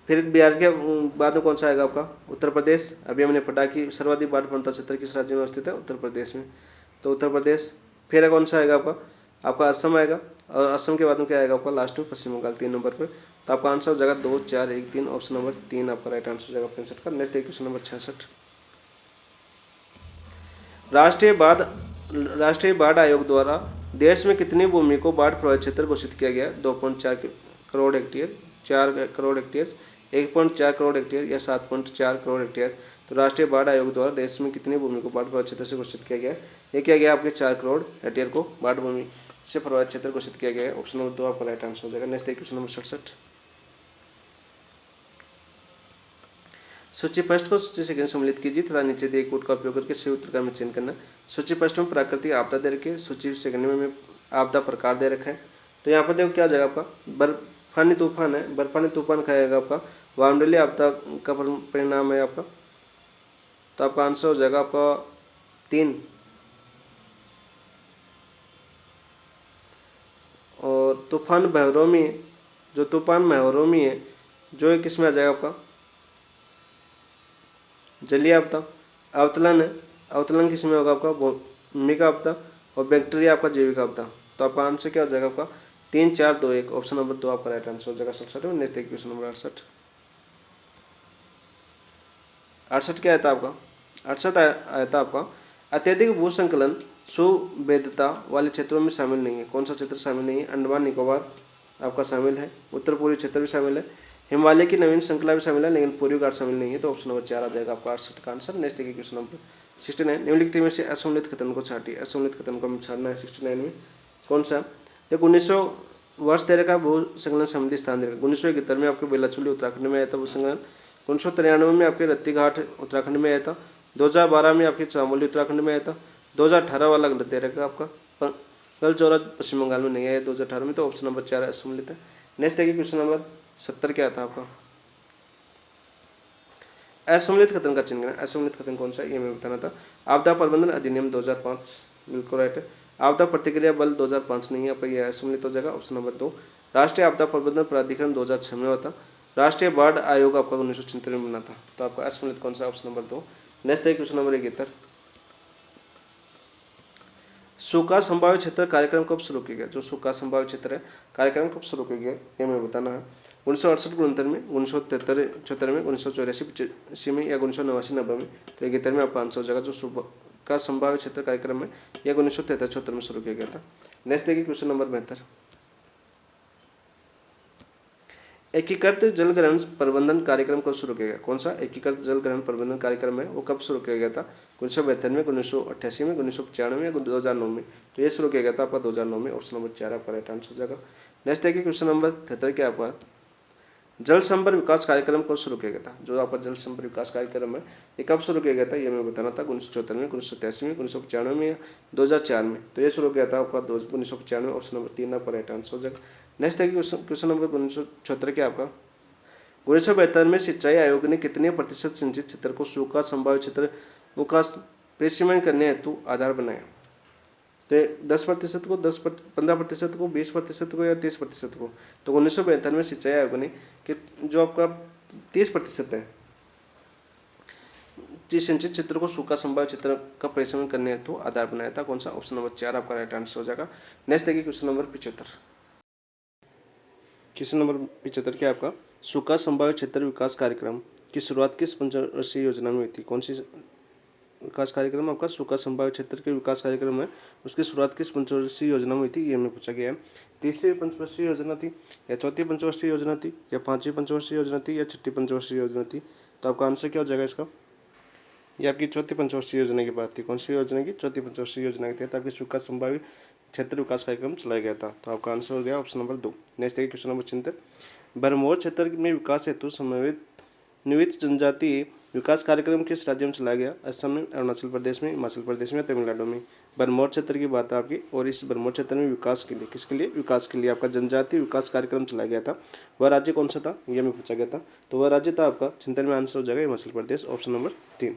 फिर बिहार के बाद में कौन सा आएगा आपका, उत्तर प्रदेश। अभी हमने पढ़ा कि सर्वाधिक बाढ़ प्रवणता क्षेत्र किस राज्य में अवस्थित है? उत्तर प्रदेश में। तो उत्तर प्रदेश। फिर कौन सा आएगा आपका आपका असम आएगा, और असम के बाद में क्या आएगा आपका लास्ट में पश्चिम बंगाल 3 नंबर पर। तो आपका आंसर हो जाएगा 2 4 1 3, ऑप्शन नंबर 3 आपका राइट आंसर हो जाएगा 65 का। नेक्स्ट है क्वेश्चन नंबर 66। राष्ट्रीय बाढ़ आयोग द्वारा देश में कितनी भूमि को बाढ़ प्रभावित क्षेत्र घोषित किया गया? 2.4 crore hectare, 4 crore hectare, 1.4 crore hectare या 7.4 करोड़ हेक्टेयर। तो राष्ट्रीय बाढ़ आयोग द्वारा देश में कितनी भूमि को बाढ़ प्रभावित क्षेत्र से घोषित किया गया? ये किया गया आपके 4 करोड़ हेक्टेयर को बाढ़ भूमि से प्रभावित क्षेत्र घोषित किया गया है। ऑप्शन नंबर 2 आपका राइट आंसर हो जाएगा। नेक्स्ट है क्वेश्चन नंबर 67। सूची फर्स्ट को सूची सेकंड सम्मिलित कीजिए तथा नीचे दिए कोड का उपयोग करके सही उत्तर का हमें चयन करना है। सूची फर्स्ट में प्राकृतिक आपदा दे रखी है, सूची सेकंड में आपदा प्रकार दे रखा है। तो यहाँ पर देखो क्या हो जाएगा आपका बर्फानी तूफान है, बर्फानी तूफान खाएगा आपका वायुमंडलीय आपदा का परिणाम है आपका। तो आपका आंसर हो जाएगा आपका 3। और तूफान बहरोमी, जो तूफान महरोमी है जो किस में आ जाएगा आपका जलीय आपदा। अवतलन है, अवतलन किस में होगा आपका भूमिका आपदा, और बैक्टीरिया आपका जैविक आपदा। तो आपका आंसर क्या हो जाएगा आपका 3 4 2 1, ऑप्शन नंबर 2 आपका राइट आंसर हो जाएगा 67 में। Next question number 68। 68 क्या आया था आपका? 68 आया था आपका अत्यधिक भूसंकलन सुवेदता वाले क्षेत्रों में शामिल नहीं है। कौन सा क्षेत्र शामिल नहीं है? अंडमान निकोबार आपका शामिल है, उत्तर पूर्वी क्षेत्र भी शामिल है, हिमालय की नवीन श्रृंखला भी शामिल है, लेकिन पूर्वी घाट शामिल नहीं है। तो ऑप्शन नंबर 4 आ जाएगा आपका 68 का आंसर। नेक्स्ट देखिए क्वेश्चन नंबर 69। निम्नलिखित में से असममित कथन को छाटिए। असममित कथन को हमें छाटना है 69 में। कौन सा? देखो 1900 वर्ष दे रखा भूसंकलन संबंधी स्थान दे रखा। 1971 में आपके बेलाचुली उत्तराखंड में आया था भूसंकलन। 1993 में आपके रत्ती घाट उत्तराखंड में आया था। 2012 में आपके चामोली उत्तराखंड में आया था। 2018 वाला गलत दे रखा आपका गलचौरा पश्चिम बंगाल में नहीं आया 2018 में। तो ऑप्शन नंबर 4 असममित है। नेक्स्ट देखिए क्वेश्चन नंबर 70 क्या था आपका? असममित कथन का चिन्ह। असममित कथन कौन सा है ये मैं बताना था। आपदा प्रबंधन अधिनियम 2005 बिल्कुल राइट है। आपदा प्रतिक्रिया बल 2005 नहीं है आपका, यह असममित हो जाएगा ऑप्शन नंबर 2। राष्ट्रीय आपदा प्रबंधन प्राधिकरण 2006 में हुआ था। राष्ट्रीय बाढ़ आयोग आपका 1976 में बना था। तो आपका असममित कौन सा? Option number 2। नेक्स्ट है क्वेश्चन नंबर 71। सूखा संभावित क्षेत्र कार्यक्रम कब शुरू किया गया? जो सूखा संभावित क्षेत्र है कार्यक्रम कब शुरू किया गया ये मैं बताना है। 1968 में, 1973 में, 1984 में या 1989 में। तो 71 में आपका आंसर हो जाएगा। जो सूखा संभावित क्षेत्र कार्यक्रम है यह 1973 में शुरू किया गया था। नेक्स्ट देखिए क्वेश्चन नंबर 72। एकीकृत जल ग्रहण प्रबंधन कार्यक्रम कब शुरू किया गया? कौन सा एकीकृत जल ग्रहण प्रबंधन कार्यक्रम है वो कब शुरू किया गया था? 1972 में, 1988 में, 1995 में या 2009 में। तो ये शुरू किया गया था आपका 2009 में। ऑप्शन नंबर 4 आपका राइट आंसर हो जाएगा। नेक्स्ट देखिए क्वेश्चन नंबर 73 क्या आपका? जल संभर विकास कार्यक्रम कब शुरू किया गया था? जो आपका जल संभर विकास कार्यक्रम है ये कब शुरू किया गया था ये मैं बताना था। 1974 में, 1987 में, 1995 में या 2004 में। तो ये शुरू किया था आपका 1995 में। ऑप्शन नंबर 3 आपका राइट आंसर हो जाएगा। नेक्स्ट है क्वेश्चन नंबर 1974 क्या आपका? 1972 में सिंचाई आयोग ने कितने प्रतिशत सिंचित क्षेत्र को सूखा संभावित क्षेत्र विकास पेशीमन करने हेतु आधार बनाया? तो 10% को, 15% को, 20% को या 30% को? तो 1972 में सिंचाई आयोग ने कि जो आपका 30% है सिंचित क्षेत्र को सूखा संभावित क्षेत्र का पेशीमन करने हेतु आधार बनाया था। कौन सा? ऑप्शन नंबर 4 आपका राइट आंसर हो जाएगा। नेक्स्ट देखिए क्वेश्चन नंबर 75। क्वेश्चन नंबर 75 क्या आपका? सूखा संभावित क्षेत्र विकास कार्यक्रम की शुरुआत किस पंचवर्षीय योजना में हुई थी? कौन सी विकास कार्यक्रम आपका सूखा संभावित क्षेत्र के विकास कार्यक्रम है उसकी शुरुआत किस पंचवर्षीय योजना में हुई थी ये हमें पूछा गया है। तीसरी पंचवर्षीय योजना थी या चौथी पंचवर्षीय योजना थी या पांचवी पंचवर्षीय योजना थी या छठी पंचवर्षीय योजना थी? तो आपका आंसर क्या हो जाएगा इसका? ये आपकी चौथी पंचवर्षीय योजना की बात थी। कौन सी योजना की? चौथी पंचवर्षीय योजना की थी। तो आपकी सूखा संभावित क्षेत्र विकास कार्यक्रम चलाया गया था। तो आपका आंसर हो गया ऑप्शन नंबर 2। नेक्स्ट देखिए क्वेश्चन नंबर 76। भरमौर क्षेत्र में विकास हेतु समन्वित निवित जनजातीय विकास कार्यक्रम किस राज्य में चलाया गया? असम में, अरुणाचल प्रदेश में, हिमाचल प्रदेश में, तमिलनाडु में। भरमौर क्षेत्र की बात है आपकी। और इस भरमौर क्षेत्र में विकास के लिए, किसके लिए? विकास के लिए आपका जनजातीय विकास कार्यक्रम चलाया गया था। वह राज्य कौन सा था ये हमें पूछा गया था। तो वह राज्य था आपका 76 में आंसर हो जाएगा Himachal Pradesh. Option number 3।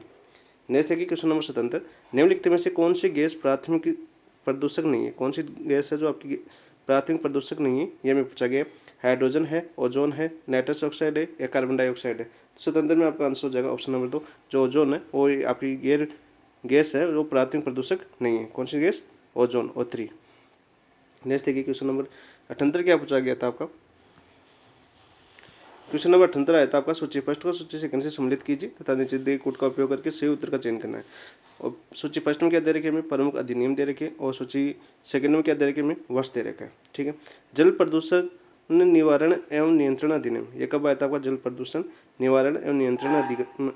Next देखिए क्वेश्चन नंबर 77। निम्नलिखित में से कौन सी गैस प्राथमिक प्रदूषक नहीं है? कौन सी गैस है जो आपकी प्राथमिक प्रदूषक नहीं है ये हमें पूछा गया। हाइड्रोजन है, ओजोन है, नाइट्रस ऑक्साइड है या कार्बन डाइऑक्साइड है? तो 77 में आपका आंसर हो जाएगा ऑप्शन नंबर 2। जो ओजोन है वो आपकी गैस है वो प्राथमिक प्रदूषक नहीं है। कौन सी गैस? Ozone, O3। नेक्स्ट देखिए क्वेश्चन नंबर 78 क्या पूछा गया था आपका। क्वेश्चन नंबर 78 आया था आपका, सूची फर्स्ट को सूची सेकंड से सम्मिलित कीजिए तथा नीचे दिए कोड का उपयोग करके सही उत्तर का चयन करना है। और सूची फर्स्ट में क्या दे रखे हमें, प्रमुख अधिनियम दे रखे, और सूची सेकंड में क्या दे रखे हमें, वर्ष दे रखा है। ठीक है, जल प्रदूषण निवारण एवं नियंत्रण अधिनियम, ये कब आया था आपका, जल प्रदूषण निवारण एवं नियंत्रण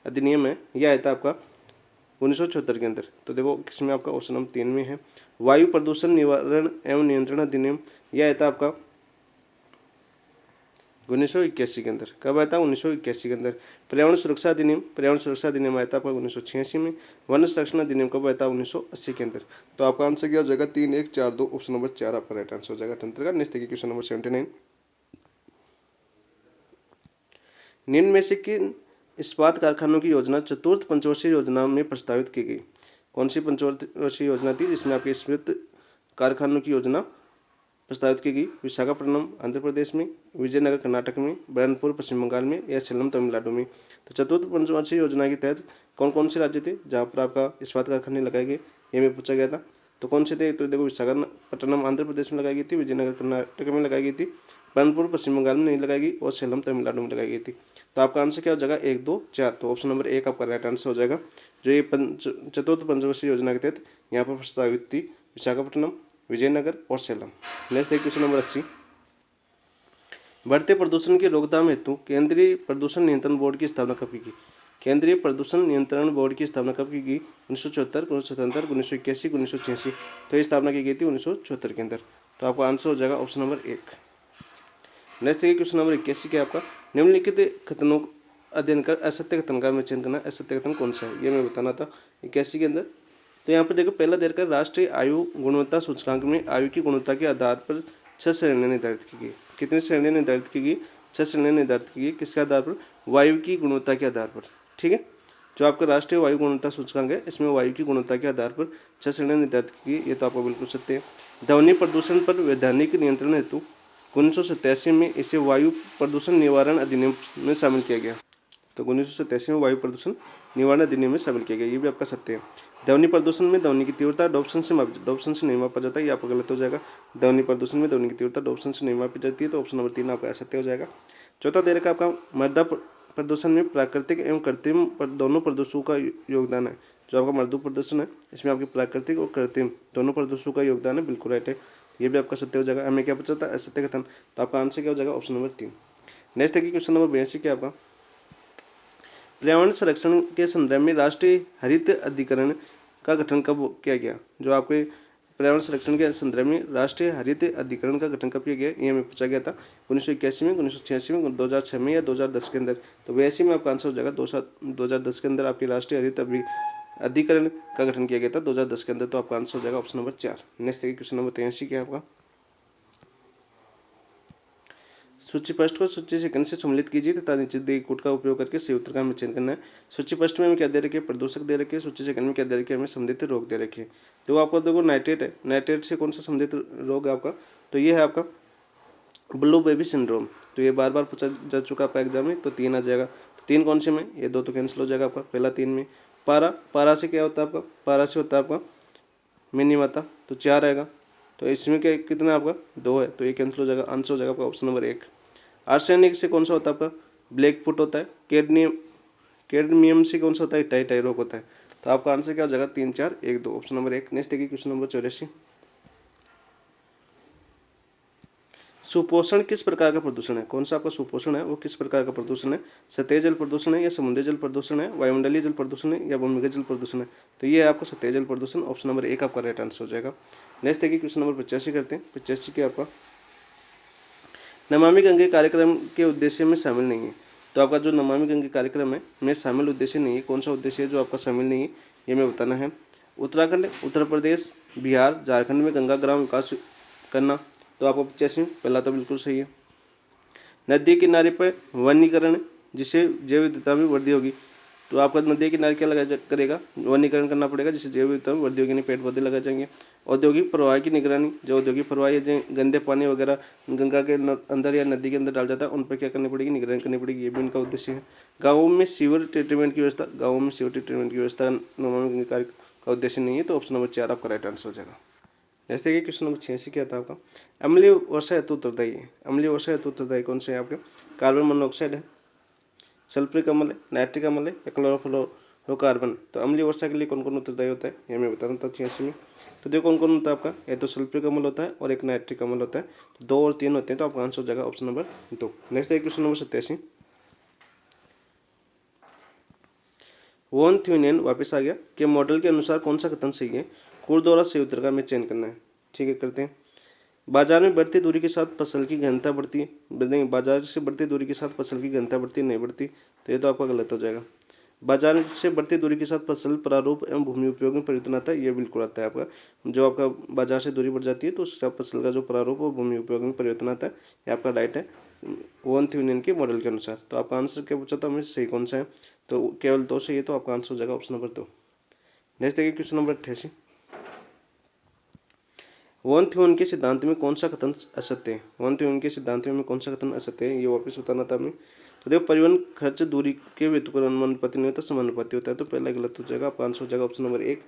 अधिनियम है, यह आया था आपका 1974 के अंदर। तो देखो किसमें आपका, ऑप्शन नंबर 3 में है। वायु प्रदूषण निवारण एवं नियंत्रण अधिनियम, यह आया था आपका 1981 के अंदर। कब आया था, 1981 के अंदर। पर्यावरण सुरक्षा अधिनियम, पर्यावरण सुरक्षा अधिनियम आया था आपका 1986 में। वन संरक्षण अधिनियम कब आया था, 1980 के अंदर। तो आपका आंसर क्या हो जाएगा, 3, 1, 4, 2, ऑप्शन नंबर 4 आपका राइट आंसर हो जाएगा 78 का। नेक्स्ट देखिए क्वेश्चन नंबर 79, निम्न में से किन इस्पात कारखानों की योजना चतुर्थ पंचवर्षीय योजना में प्रस्तावित की गई। कौन सी पंचवर्षीय योजना थी जिसमें आपके इस्पात कारखानों की योजना प्रस्तावित की गई। विशाखापट्टनम आंध्र प्रदेश में, विजयनगर कर्नाटक में, बरनपुर पश्चिम बंगाल में, या सेलम तमिलनाडु में। तो चतुर्थ पंचवर्षीय योजना के तहत कौन कौन से राज्य थे जहाँ पर आपका इस्पात कारखाने लगाए गए, ये में पूछा गया था। तो कौन से थे, तो देखो विशाखापट्टनम आंध्र प्रदेश में लगाई गई थी, विजयनगर कर्नाटक में लगाई गई थी, बरनपुर पश्चिम बंगाल में नहीं लगाई गई, और सेलम तमिलनाडु में लगाई गई थी। तो आपका आंसर क्या हो जाएगा, 1, 2, 4। तो ऑप्शन नंबर 1 आपका राइट आंसर हो जाएगा। जो ये चतुर्थ पंचवर्षीय योजना के तहत यहाँ पर प्रस्तावित थी, विशाखापट्टनम, विजयनगर और सेलम। नेक्स्ट देखिए क्वेश्चन नंबर 80, बढ़ते प्रदूषण की रोकथाम हेतु केंद्रीय प्रदूषण नियंत्रण बोर्ड की स्थापना कब की गई। केंद्रीय प्रदूषण नियंत्रण बोर्ड की स्थापना कब की गई, 1974, 1977, 1981, 1986। तो ये स्थापना की गई थी 1974 के अंदर। तो आपका आंसर हो जाएगा ऑप्शन नंबर 1। नेक्स्ट देखिए क्वेश्चन नंबर 81 क्या आपका, निम्नलिखित कथनों अध्ययन कर असत्य कथन का चयन करना, असत्य कथन कौन सा है, ये मैं बताना था 81 के अंदर। तो यहाँ पर देखो पहला दे रखा है, राष्ट्रीय आयु गुणवत्ता सूचकांक में आयु की गुणवत्ता के आधार पर 6 श्रेणियाँ निर्धारित की गई। कितनी श्रेणियाँ निर्धारित की गई, 6 श्रेणियाँ निर्धारित की गई। किसके आधार पर, वायु की गुणवत्ता के आधार पर। ठीक है, जो आपका राष्ट्रीय वायु गुणवत्ता सूचकांक है इसमें वायु की गुणवत्ता के आधार पर 6 श्रेणियाँ निर्धारित की गई। ये तो आपको बिल्कुल सत्य है। ध्वनि प्रदूषण पर वैधानिक नियंत्रण हेतु 1987 में इसे वायु प्रदूषण निवारण अधिनियम में शामिल किया गया। तो 1987 में वायु प्रदूषण निवारण अधिनियम में शामिल किया गया, ये भी आपका सत्य है। ध्वनि प्रदूषण में ध्वनि की तीव्रता डॉप्सन से नहीं मापा जाता है, ये आपका गलत हो जाएगा। ध्वनि प्रदूषण में ध्वनि की तीव्रता डॉप्सन से नहीं मापी जाती है, तो ऑप्शन नंबर 3 आपका असत्य हो जाएगा। चौथा दे रखा आपका, मृदा प्रदूषण में प्राकृतिक एवं कृत्रिम दोनों प्रदूषकों का योगदान है। जो आपका मृदु प्रदूषण है इसमें आपके प्राकृतिक और कृत्रिम दोनों प्रदूषकों का योगदान है, बिल्कुल राइट है, ये भी आपका सत्य हो जाएगा। हमें क्या पता था, असत्य कथन। तो आपका आंसर क्या हो जाएगा, ऑप्शन नंबर 3। नेक्स्ट देखिए क्वेश्चन नंबर 82 क्या आपका, पर्यावरण संरक्षण के संदर्भ में राष्ट्रीय हरित अधिकरण का गठन कब किया गया। जो आपके पर्यावरण संरक्षण के संदर्भ में राष्ट्रीय हरित अधिकरण का गठन कब किया गया, ये हमें पूछा गया था 1981 में, 1986 में, 2006 में, या 2010 के अंदर। तो 82 में आपका आंसर हो जाएगा 2010 के अंदर आपकी राष्ट्रीय हरित अधिकरण का गठन किया गया था 2010 के अंदर। तो आपका आंसर हो जाएगा ऑप्शन नंबर 4। नेक्स्ट देखिए क्वेश्चन नंबर 83 क्या आपका, सूची फर्स्ट को सूची सेकंड से सम्मिलित कीजिए तथा नीचे दिए कोड का उपयोग करके सही उत्तर का हमें चयन करना है। सूची फर्स्ट में हमें क्या दे रखे, प्रदूषक दे रखे, सूची सेकंड में क्या दे रखे, हमें संबंधित रोग दे रखे। तो आपको देखो नाइट्रेट है, नाइट्रेट से कौन सा संबंधित रोग है आपका, तो ये है आपका ब्लू बेबी सिंड्रोम। तो ये बार बार पूछा जा चुका आपका एग्जाम में, तो 3 आ जाएगा। तो 3 कौन से में, ये 2 तो कैंसिल हो जाएगा आपका, पहला 3 में। पारा से क्या होता है आपका, पारा से होता है आपका मिनी माता, तो 4 आएगा। तो इसमें क्या कितना आपका 2 है, तो ये कैंसिल हो जाएगा, आंसर हो जाएगा आपका ऑप्शन नंबर 1। आर्सेनिक से कौन सा होता है आपका, ब्लैक फुट होता है। कैडमियम से कौन सा होता है, टाई रोग होता है। तो आपका आंसर क्या हो जाएगा, 3, 4, 1, 2, ऑप्शन नंबर 1। नेक्स्ट देखिए क्वेश्चन नंबर 84, सुपोषण किस प्रकार का प्रदूषण है। कौन सा आपका सुपोषण है वो किस प्रकार का प्रदूषण है, सतही जल प्रदूषण है, या समुद्री जल प्रदूषण है, वायुमंडलीय जल प्रदूषण है, या भूमिगत जल प्रदूषण है। तो ये है आपका सतही जल प्रदूषण, ऑप्शन नंबर 1 आपका राइट आंसर हो जाएगा। नेक्स्ट देखिए क्वेश्चन नंबर 85 करते हैं। 85 के आपका, नमामि गंगे कार्यक्रम के उद्देश्य में शामिल नहीं है। तो आपका जो नमामि गंगे कार्यक्रम है में शामिल उद्देश्य नहीं है, कौन सा उद्देश्य है जो आपका शामिल नहीं है, ये मैं बताना है। उत्तराखंड, उत्तर प्रदेश, बिहार, झारखंड में गंगा ग्राम विकास करना। तो आपको 85 पहला तो बिल्कुल सही है। नदी किनारे पर वनीकरण जिससे जैव विविधता में वृद्धि होगी। तो आपका नदी किनारे क्या लगा करेगा, वनीकरण करना पड़ेगा जिससे जैव विविधता में वृद्धि होगी, नहीं पेड़ पौधे लगाए जाएंगे। औद्योगिक प्रवाह की निगरानी, जो औद्योगिक प्रवाह या जो गंदे पानी वगैरह गंगा के अंदर या नदी के अंदर डाल जाता है उन पर क्या करनी पड़ेगी, निगरानी करनी पड़ेगी, ये भी उनका उद्देश्य है। गाँवों में सीवर ट्रीटमेंट की व्यवस्था, गाँवों में सीवर ट्रीटमेंट की व्यवस्था नमामि गंगे कार्य का उद्देश्य नहीं है। तो ऑप्शन नंबर 4 आपका राइट आंसर हो जाएगा। जैसे कि क्वेश्चन नंबर 86 क्या था आपका, अम्लीय वर्षा हेतु उत्तरदायी है। अम्लीय वर्षा हेतु उत्तरदायी कौन से है आपके, कार्बन मोनोऑक्साइड है, सल्फ्रिक अम्ल है, नाइट्रिक अम्ल है या क्लोरोफ्लोरोकार्बन। तो अम्लीय वर्षा के लिए कौन कौन उत्तरदायी होता है ये मैं बता रहा था 86 में। तो देखो कौन कौन होता है आपका, ये तो सल्फ्रिक अम्ल होता है और एक नाइट्रिक अम्ल होता है। तो 2 और 3 होते हैं, तो आपका आंसर हो जाएगा ऑप्शन नंबर 2। नेक्स्ट है क्वेश्चन नंबर 87। वॉन थ्यूनियन वापस आ गया कि मॉडल के अनुसार कौन सा कथन सही है, कूड़ द्वारा सही उत्तर का हमें चयन करना है। ठीक है, करते हैं। बाजार में बढ़ती दूरी के साथ फसल की घनता बढ़ती है, नहीं, बाजार से बढ़ती दूरी के साथ फसल की घनता बढ़ती नहीं बढ़ती, तो ये तो आपका गलत हो जाएगा। बाजार से बढ़ती दूरी के साथ फसल प्रारूप एवं भूमि उपयोग में परिवर्तन आता है, ये बिल्कुल आता है आपका। जो आपका बाजार से दूरी बढ़ जाती है तो उसके साथ फसल का जो प्रारूप और भूमि उपयोग में परिवर्तन आता है, ये आपका राइट है वॉन थ्यूनियन के मॉडल के अनुसार। तो आपका आंसर क्या पूछा था हमें, सही कौन सा है, तो केवल 2 सही है, तो आपका आंसर हो जाएगा ऑप्शन नंबर 2। नेक्स्ट देखिए क्वेश्चन नंबर 88। वॉन थ्यूनियन के सिद्धांत में कौन सा कथन असत्य है। वॉन थ्यूनियन के सिद्धांत में कौन सा कथन असत्य है, ये वापस बताना था हमें। तो देखो, परिवहन खर्च दूरी के व्युत्क्रमानुपाती नहीं होता, समानुपाती होता है, तो पहला गलत हो जाएगा। आपका आंसर हो जाएगा ऑप्शन नंबर 1।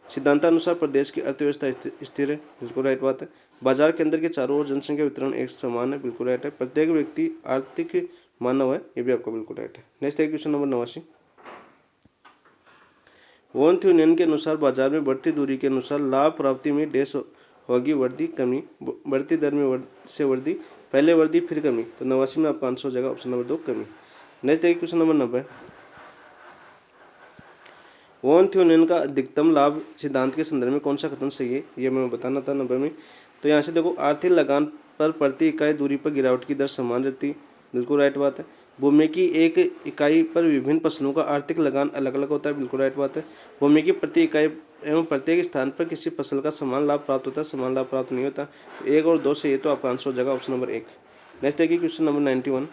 सिद्धांतानुसार प्रदेश की अर्थव्यवस्था स्थिर है, बिल्कुल राइट बात है। बाजार के अंदर के चारों ओर जनसंख्या वितरण एक समान है, बिल्कुल राइट है। प्रत्येक व्यक्ति आर्थिक मानव है, ये भी आपका बिल्कुल राइट है। नेक्स्ट है क्वेश्चन नंबर 89। वॉन थ्यूनियन के अनुसार बाजार में बढ़ती दूरी के अनुसार लाभ प्राप्ति में डैश होगी वृद्धि कमी, बढ़ती दर में से वृद्धि, पहले वृद्धि फिर कमी। तो 89 में आपका आंसर हो जाएगा ऑप्शन नंबर 2 कमी। नेक्स्ट देखिए क्वेश्चन नंबर 90। वॉन थ्यूनियन का अधिकतम लाभ सिद्धांत के संदर्भ में कौन सा कथन सही है, ये मैं बताना था 90 में। तो यहाँ से देखो, आर्थिक लगान पर प्रति इकाई दूरी पर गिरावट की दर समान रहती, बिल्कुल राइट बात है। भूमि की एक इकाई पर विभिन्न फसलों का आर्थिक लगान अलग अलग होता है, बिल्कुल राइट बात है। भूमि की प्रति इकाई एवं प्रत्येक स्थान पर किसी फसल का समान लाभ प्राप्त होता है, समान लाभ प्राप्त नहीं होता। तो 1 और 2 से ये तो आपका आंसर हो जाएगा ऑप्शन नंबर 1। नेक्स्ट देखिए क्वेश्चन नंबर 91।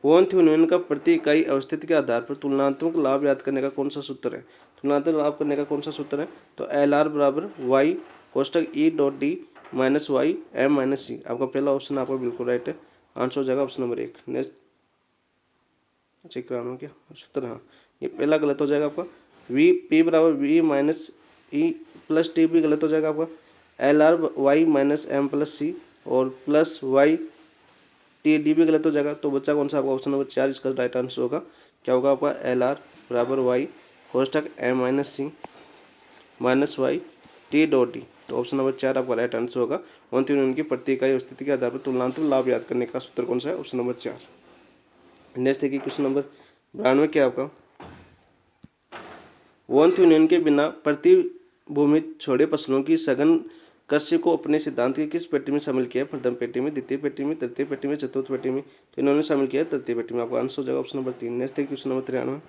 वॉन थ्यूनियन का प्रति इकाई अवस्थिति के आधार पर तुलनात्मक लाभ ज्ञात करने का कौन सा सूत्र है। तुलनात्मक लाभ करने का कौन सा सूत्र है, तो LR बराबर वाई कोष्टक E dot D minus Y M minus C. आपका पहला ऑप्शन आपका बिल्कुल राइट है, आंसर हो जाएगा ऑप्शन नंबर 1। नेक्स्ट चेक कराना क्या सूत्र, हाँ ये पहला गलत हो जाएगा आपका। वी पी बराबर V minus E plus T भी गलत हो जाएगा आपका। LR Y minus M plus C और प्लस वाई टी डी भी गलत हो जाएगा। तो बच्चा कौन सा आपका ऑप्शन नंबर 4 इसका राइट आंसर होगा। क्या होगा आपका, LR बराबर वाई कोष्टक M minus C minus Y T dot D. तो ऑप्शन नंबर 4 आपका राइट आंसर होगा। वॉन थ्यूनियन की प्रति इकाई स्थिति के आधार पर तुलनात्मक लाभ याद करने का सूत्र कौन सा है, ऑप्शन नंबर 4। नेक्स्ट देखिए क्वेश्चन नंबर 92 क्या आपका, वॉन थ्यूनियन के बिना प्रति भूमि छोड़े फसलों की सघन कृषि को अपने सिद्धांत की किस पेटी में शामिल किया है, प्रथम पेटी में, द्वितीय पेटी में, तृतीय पेटी में, चतुर्थ पेटी में। तो इन्होंने शामिल किया है तृतीय पेटी में। आपका आंसर हो जाएगा ऑप्शन नंबर 3। नेक्स्ट है क्वेश्चन नंबर 93।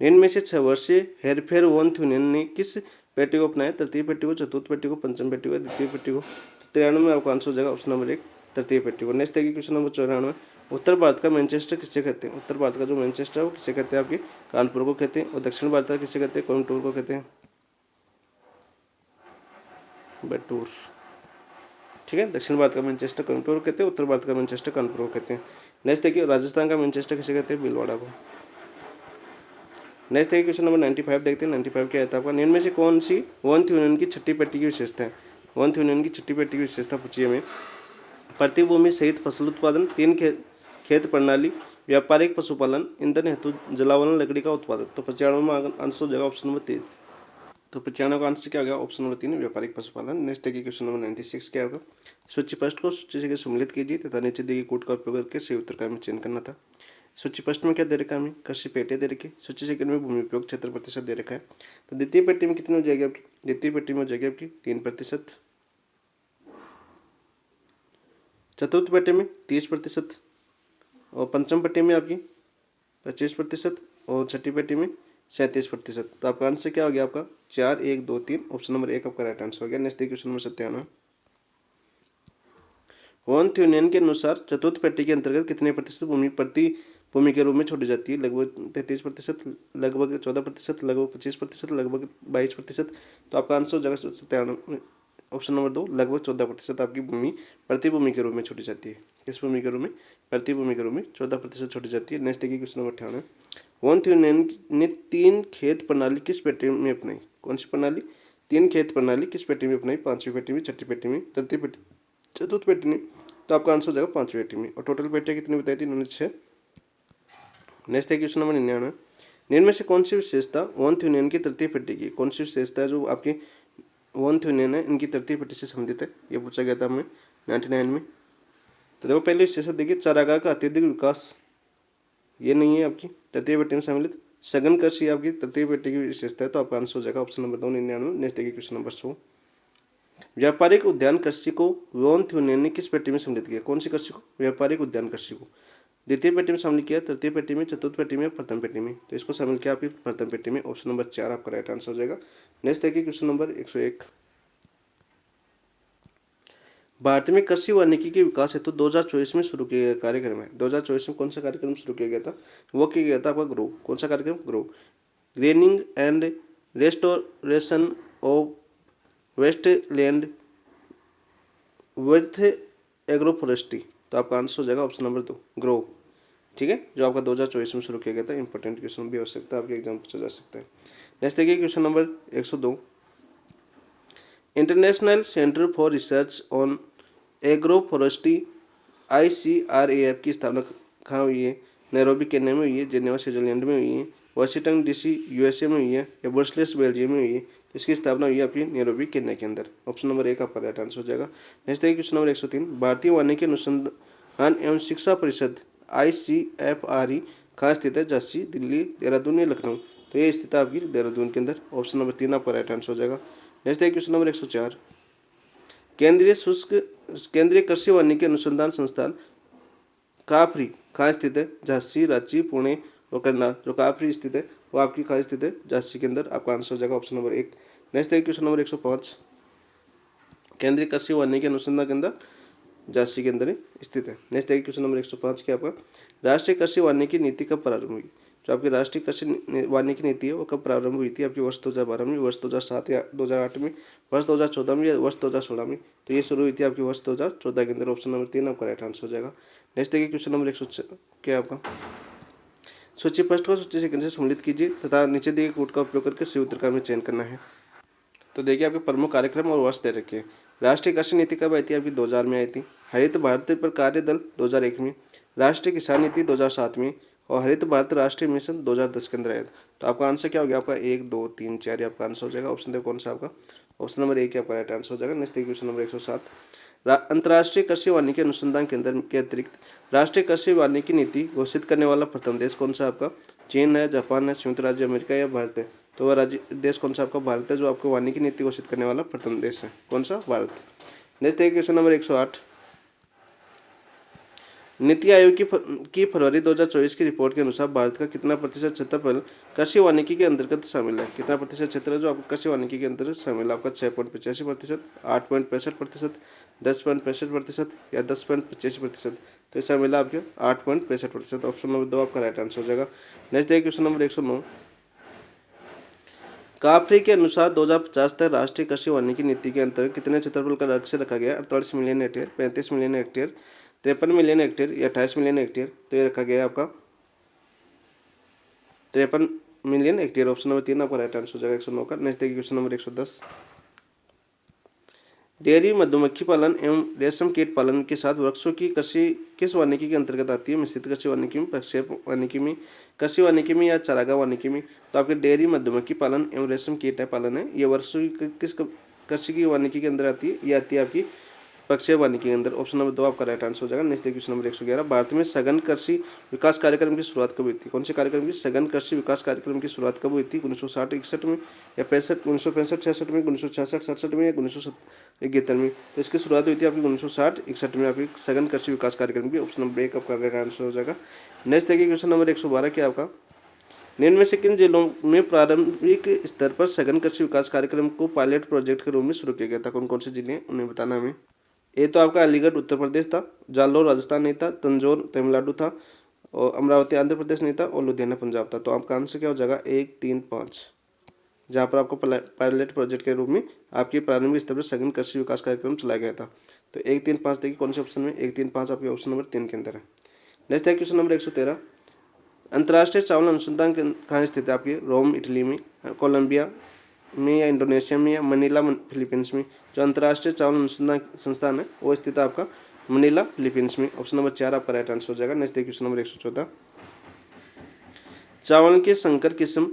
इनमें से 6 वर्षीय हेरफेर वॉन थ्यूनियन ने किस पेटी को अपनाया, तृतीय पेटी को, चतुर्थ पेटी को, पंचम पेटी को, द्वितीय पेटी को। तो 93 में आपका आंसर हो जाएगा ऑप्शन नंबर 1 तृतीय पेटी को। नेक्स्ट है क्वेश्चन नंबर 94। उत्तर भारत का मैनचेस्टर किसे कहते हैं। उत्तर भारत का जो मैनचेस्टर है वो किसे कहते हैं, आपके कानपुर को कहते हैं। और दक्षिण भारत का किसे कहते हैं, कोयम्बटूर को कहते हैं, बैतूर। ठीक है, दक्षिण भारत का मैनचेस्टर कोयम्बटूर कहते हैं, उत्तर भारत का मैनचेस्टर कानपुर को कहते हैं। नेक्स्ट देखिए, राजस्थान का मैनचेस्टर किसे कहते हैं, भीलवाड़ा को। नेक्स्ट देखिए क्वेश्चन नंबर 95 देखते हैं। 95 क्या आता है आपका, निम्न में से कौन सी वॉन थ्यूनियन की छठी पेटी की विशेषता है। वॉन थ्यूनियन की छठी पेटी की विशेषता पूछी हमें। प्रतिभूमि सहित फसल उत्पादन, 3 खेत प्रणाली, व्यापारिक पशुपालन, ईंधन हेतु जलावलन लकड़ी का उत्पादन। तो 95 में आंसर हो जाएगा ऑप्शन नंबर 3। तो 95 का आंसर क्या हो गया, ऑप्शन नंबर 3 व्यापारिक पशुपालन। नेक्स्ट देखिए क्वेश्चन नंबर 96 क्या होगा, सूची पृष्ठ को सूची से सम्मिलित कीजिए तथा नीचे दिए कोड का उपयोग करके सही उत्तर का हमें चयन करना था। सूची पृष्ठ में क्या दे रखा है हमें, कृषि पेटी दे रखी है। सूची सेकंड में भूमि उपयोग क्षेत्र प्रतिशत दे रखा है। तो द्वितीय पेटी में कितनी हो जाएगी आपकी, द्वितीय पेटी में हो जाएगी आपकी 3%। चतुर्थ पेटी में 30% और पंचम पेटी में आपकी 25% और छठी पेटी में 37%। तो आपका आंसर क्या हो गया आपका 4 1 2 3, ऑप्शन नंबर 1 आपका राइट आंसर हो गया। Next question number 97। वॉन थ्यूनियन के अनुसार चतुर्थ पेटी के अंतर्गत कितने प्रतिशत भूमि प्रति भूमि के रूप में छोड़ी जाती है, लगभग 33%, लगभग 14%, लगभग 25%, लगभग 22%। तो आपका आंसर हो जाएगा 97, ऑप्शन नंबर 2 लगभग 14% आपकी भूमि प्रति भूमि के रूप में छोड़ी जाती है। किस भूमि के रूप में, प्रति भूमि के रूप में 14% छोड़ी जाती है। नेक्स्ट देखिए क्वेश्चन नंबर 98। वॉन थ्यूनियन ने 3 खेत प्रणाली किस पेटी में अपनाई, कौन सी प्रणाली? 3 खेत प्रणाली किस पेटी में अपनाई? 5वीं पेटी में, छठी पेटी में, तृतीय पेटी, चतुर्थ पेटी में। तो आपका आंसर हो जाएगा 5वीं पेटी में। और टोटल पेटियाँ कितनी बताई थी इन्होंने? 6। नेक्स्ट है क्वेश्चन नंबर 99। निम्न में से कौन सी विशेषता वॉन थ्यूनियन की तृतीय पेटी की? कौन सी विशेषता है जो आपकी वॉन थ्यूनियन है इनकी तृतीय पेटी से संबंधित है? ये पूछा गया था हमें 99 में। तो देखो पहले विशेषता देखिए, चारागाह का अत्यधिक विकास, ये नहीं है आपकी तृतीय पेटी में सम्मिलित। सघन कृषि आपकी तृतीय पेटी की विशेषता है, तो आपका आंसर हो जाएगा ऑप्शन नंबर 2 99। नेक्स्ट देखिए क्वेश्चन नंबर 100। व्यापारिक उद्यान कृषि को वॉन थ्यूनियन ने किस पेटी में सम्मिलित किया? कौन सी कृषि को? व्यापारिक उद्यान कृषि को द्वितीय पेटी में शामिल किया, तृतीय पेटी में, चतुर्थ पेटी में, प्रथम पेटी में। तो इसको शामिल किया आपकी प्रथम पेटी में। ऑप्शन नंबर 4 आपका राइट आंसर हो जाएगा। नेक्स्ट देखिए क्वेश्चन नंबर 101। भारत में कृषि वानिकी के विकास हेतु 2024 में शुरू किया गया कार्यक्रम है। 2024 में कौन सा कार्यक्रम शुरू किया गया था? वो किया गया था आपका ग्रो। कौन सा कार्यक्रम? Grow, greening and restoration of wasteland with agro forestry. तो आपका आंसर हो जाएगा ऑप्शन नंबर 2 ग्रो। ठीक है, जो आपका 2024 में शुरू किया गया था। इंपॉर्टेंट क्वेश्चन भी हो सकता है, आपके एग्जाम पूछा जा सकता है। नेक्स्ट देखिए question number 102। International centre for research on agro forestry ICRAF की स्थापना कहाँ हुई है? नैरोबी केन्या में हुई है, जेनेवा स्विट्जरलैंड में हुई है, वाशिंगटन DC USA में हुई है, या ब्रसेल्स बेल्जियम में हुई है? इसकी स्थापना हुई है आपकी नैरोबी केन्या के अंदर। ऑप्शन नंबर 1 आपका राइट आंसर हो जाएगा। नेक्स्ट देखिए क्वेश्चन नंबर 103। भारतीय वानिकी अनुसंधान एवं शिक्षा परिषद ICFRE कहाँ स्थित है? झांसी, दिल्ली, देहरादून या लखनऊ? तो ये स्थित है आपकी देहरादून के अंदर। ऑप्शन नंबर 3 आपका राइट आंसर हो जाएगा। नेक्स्ट देखिए क्वेश्चन नंबर 104। केंद्रीय कृषि वानिकी अनुसंधान संस्थान काफरी कहाँ स्थित है? झांसी, रांची, पुणे और करनाल। जो काफरी स्थित है वो आपकी कहाँ स्थित है? झांसी के अंदर। आपका आंसर हो जाएगा ऑप्शन नंबर 1। नेक्स्ट है क्वेश्चन नंबर 105। केंद्रीय कृषि वानिकी अनुसंधान केंद्र झांसी के अंदर स्थित है। नेक्स्ट है क्वेश्चन नंबर 105 क्या आपका? राष्ट्रीय कृषि वानिकी नीति कब प्रारंभ हुई? जो आपकी राष्ट्रीय कृषि वानिकी नीति है वो कब प्रारंभ हुई थी? आपकी वर्ष 2012 में, वर्ष 2007 या 2008 में, वर्ष 2014 में, या वर्ष 2016 में? तो ये शुरू हुई थी आपकी वर्ष 2014 के अंदर। ऑप्शन नंबर 3 आपका राइट आंसर हो जाएगा। नेक्स्ट देखिए क्वेश्चन नंबर 106 क्या आपका? सूची फर्स्ट को सूची सेकंड से सम्मिलित कीजिए तथा नीचे दिए कोड का उपयोग करके सही उत्तर का हमें चयन करना है। तो देखिए आपके प्रमुख कार्यक्रम और वर्ष दे रखे हैं। राष्ट्रीय कृषि नीति कब आई थी? आपकी 2000 में आई थी। हरित भारत पर कार्य दल 2001 में, राष्ट्रीय किसान नीति 2007 में, और हरित भारत राष्ट्रीय मिशन 2010 के अंदर आया था। तो आपका आंसर क्या हो गया? आपका 1 2 3 4 आपका आंसर हो जाएगा। ऑप्शन देखो कौन सा आपका? ऑप्शन नंबर 1 आपका राइट आंसर हो जाएगा। Next question number 107। अंतर्राष्ट्रीय कृषि वानिकी अनुसंधान केंद्र के अतिरिक्त राष्ट्रीय कृषि वानिकी नीति घोषित करने वाला प्रथम देश कौन सा आपका? चीन है, जापान है, संयुक्त राज्य अमेरिका या भारत है? तो वह राज्य देश कौन सा आपका? भारत है, जो आपको वानिकी नीति घोषित करने वाला प्रथम देश है। कौन सा? Bharat. Next question number 108। NITI आयोग की फरवरी 2024 की रिपोर्ट के अनुसार भारत का कितना प्रतिशत क्षेत्रफल कृषि वानिकी के अंतर्गत शामिल है? कितना प्रतिशत क्षेत्र है जो आपको कृषि वानिकी के अंतर्गत शामिल है? आपका 6.85%, 8.65%, 10.65% या 10.85%? तो ऐसा मिला आपके 8.65%। ऑप्शन नंबर 2 आपका राइट आंसर हो जाएगा। नेक्स्ट है क्वेश्चन नंबर 109। काफरी के अनुसार 2050 तक राष्ट्रीय कृषि वानिकी नीति के अंतर्गत कितने क्षेत्रफल का लक्ष्य रखा गया? 48 million hectare, 35 million hectare, 53 million hectare या 28 मिलियन हेक्टेयर? तो ये रखा गया है आपका 53 मिलियन हेक्टेयर। ऑप्शन नंबर 3 आपका राइट आंसर हो जाएगा 109 का। नेक्स्ट देखिए क्वेश्चन नंबर 110। डेयरी, मधुमक्खी पालन एवं रेशम कीट पालन के साथ वृक्षों की कृषि किस वानिकी के अंतर्गत आती है? मिश्रित कृषि वानिकी में, प्रक्षेप वानिकी में, कृषि वानिकी में या चारागाह वानिकी में? तो आपके डेयरी, मधुमक्खी पालन एवं रेशम कीट पालन है, ये वृक्षों की किस कृषि की वानिकी के अंदर आती है? ये आती है आपकी प्रक्षेप वानिकी के अंदर। ऑप्शन नंबर 2 आपका राइट आंसर हो जाएगा। Next question number 111। भारत में सघन कृषि विकास कार्यक्रम की शुरुआत कब हुई थी? कौन से कार्यक्रम की? सघन कृषि विकास कार्यक्रम की शुरुआत कब हुई थी? 1960-61 में या 1965-66 में, 1966-67 में या 1971 में? तो इसकी शुरुआत हुई थी आपकी 1960-61 में आपकी सघन कृषि विकास कार्यक्रम की। ऑप्शन नंबर 1 आपका राइट आंसर हो जाएगा। नेक्स्ट देखिए क्वेश्चन नंबर 112 क्या आपका? निम्न में से किन जिलों में प्रारंभिक स्तर पर सघन कृषि विकास कार्यक्रम को पायलट प्रोजेक्ट के रूप में शुरू किया गया था? कौन कौन से जिले हैं उन्हें बताना हमें। ये तो आपका अलीगढ़ उत्तर प्रदेश था, जालौर राजस्थान नहीं था, तंजौर तमिलनाडु था, और अमरावती आंध्र प्रदेश नहीं था, और लुधियाना पंजाब था। तो आपका आंसर क्या हो जाएगा? 1 3 5, जहाँ पर आपको पायलट प्रोजेक्ट के रूप में आपकी प्रारंभिक स्तर पर सघन कृषि विकास कार्यक्रम चलाया गया था। तो 1 3 5 देखिए कौन से ऑप्शन में? 1 3 5 आपके ऑप्शन नंबर 3 के अंदर है। नेक्स्ट है क्वेश्चन नंबर 113। अंतर्राष्ट्रीय चावल अनुसंधान कहाँ स्थित है? आपकी रोम इटली में, कोलंबिया, में या इंडोनेशिया में या मनीला फिलीपींस में। जो अंतर्राष्ट्रीय चावल अनुसंधान संस्थान है वो स्थित है आपका मनीला फिलीपींस में। ऑप्शन नंबर 4 आपका राइट आंसर हो जाएगा। नेक्स्ट क्वेश्चन नंबर 114, चावल की संकर किस्म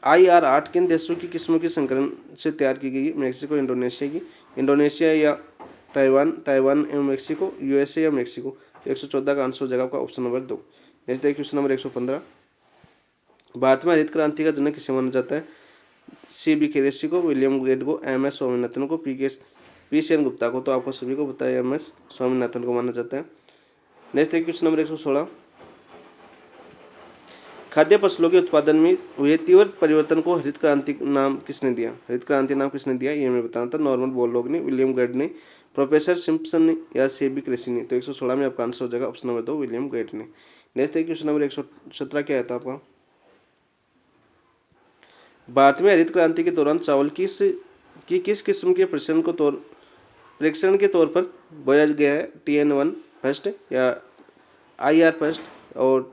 IR8 किन देशों की किस्मों की संकरण से तैयार की गई? मेक्सिको, इंडोनेशिया की, इंडोनेशिया या ताइवान, ताइवान एवं मेक्सिको, USA या मेक्सिको। तो 114 का आंसर हो जाएगा आपका option number 2। Next question number 115, Bharat में हरित क्रांति का जनक किसे माना जाता है? CB खेरेसी को, विलियम गेट को, MS स्वामीनाथन को, PCN गुप्ता को। तो आपको सभी को पता है MS स्वामीनाथन को माना जाता है। नेक्स्ट क्वेश्चन नंबर 116, खाद्य फसलों के उत्पादन में हुए तीव्र परिवर्तन को हरित क्रांति नाम किसने दिया? हरित क्रांति नाम किसने दिया ये मैं बताना था। नॉर्मन बोरलॉग ने, विलियम गेट ने, प्रोफेसर सिम्पसन ने या CB क्रेसी ने। तो 116 में आपका आंसर हो जाएगा ऑप्शन नंबर 2 विलियम गेट ने। नेक्स्ट क्वेश्चन नंबर 117 क्या आता है आपका? भारत में हरित क्रांति के दौरान चावल किस किस्म के परीक्षण के तौर पर बोया गया है? TN1 फर्स्ट या IR फर्स्ट और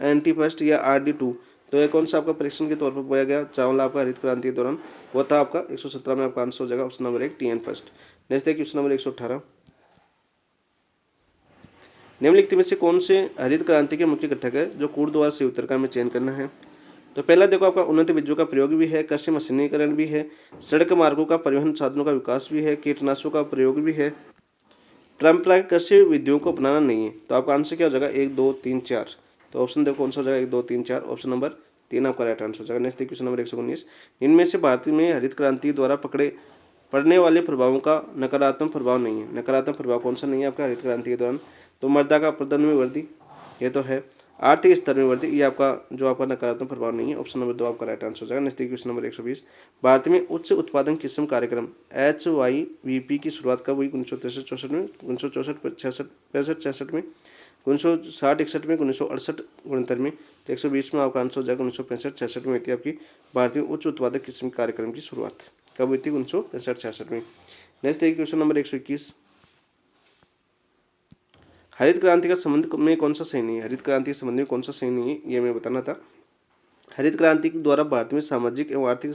NT फर्स्ट या RD2। तो ये कौन सा आपका परीक्षण के तौर पर बोया गया चावल आपका हरित क्रांति के दौरान? वो था आपका 117 में आपका आंसर हो जाएगा option number 1 TN first. Next question number 118, निम्नलिखित में से कौन से हरित क्रांति के मुख्य घटक है जो कूड़ द्वारा से उत्तर का हमें चयन करना है? तो पहला देखो आपका उन्नत बीजों का प्रयोग भी है, कृषि मशीनीकरण भी है, सड़क मार्गों का परिवहन साधनों का विकास भी है, कीटनाशकों का प्रयोग भी है, परंपरागत कृषि विधियों को अपनाना नहीं है। तो आपका आंसर क्या हो जाएगा? 1 2 3 4। तो ऑप्शन देखो कौन सा हो जाएगा? 1 2 3 4। ऑप्शन नंबर 3 आपका राइट आंसर हो जाएगा। नेक्स्ट क्वेश्चन नंबर 119, इनमें से भारत में हरित क्रांति द्वारा पड़ने वाले प्रभावों का नकारात्मक प्रभाव नहीं है। नकारात्मक प्रभाव कौन सा नहीं है आपका हरित क्रांति के दौरान? तो मृदा का अपरदन में वृद्धि, ये तो है। आर्थिक स्तर में वृद्धि, ये आपका जो आपका नकारात्मक प्रभाव नहीं है। ऑप्शन नंबर 2 आपका राइट आंसर हो जाएगा। नेक्स्ट क्वेश्चन नंबर 120, भारत में उच्च उत्पादन किस्म कार्यक्रम HYVP की शुरुआत कब हुई? 1963-64 में, 1964-65 में, 1960-61 में, 1968-69 में। तो 120 में आपका आंसर हो जाएगा 1965-66 में हुई थी आपकी भारतीय उच्च उत्पादक किस्म कार्यक्रम की शुरुआत। कब हुई थी? 1965-66 में। नेक्स्ट क्वेश्चन नंबर 121, हरित क्रांति का संबंध में कौन सा सही नहीं है? हरित क्रांति के संबंध में कौन सा सही नहीं है ये मैं बताना था। हरित क्रांति के द्वारा भारत में सामाजिक एवं आर्थिक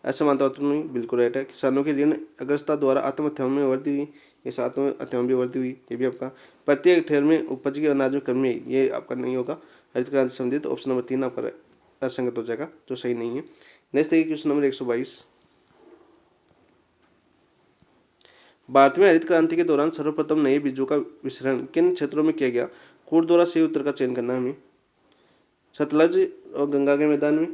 असमानता उत्पन्न हुई, बिल्कुल राइट है। किसानों की ऋण अग्रस्तता द्वारा आत्महत्याओं में वृद्धि हुई, ये आत्महत्याओं में वृद्धि हुई, ये भी आपका। प्रत्येक हेक्टेयर में उपज के अनाज में कमी आई, ये आपका नहीं होगा हरित क्रांति से संबंधित। ऑप्शन नंबर 3 आपका असंगत हो जाएगा, जो सही नहीं है। नेक्स्ट क्वेश्चन नंबर 122, भारत में हरित क्रांति के दौरान सर्वप्रथम नए बीजों का वितरण किन क्षेत्रों में किया गया? कूड़ द्वारा सही उत्तर का चयन करना है हमें। सतलज और गंगा के मैदान में,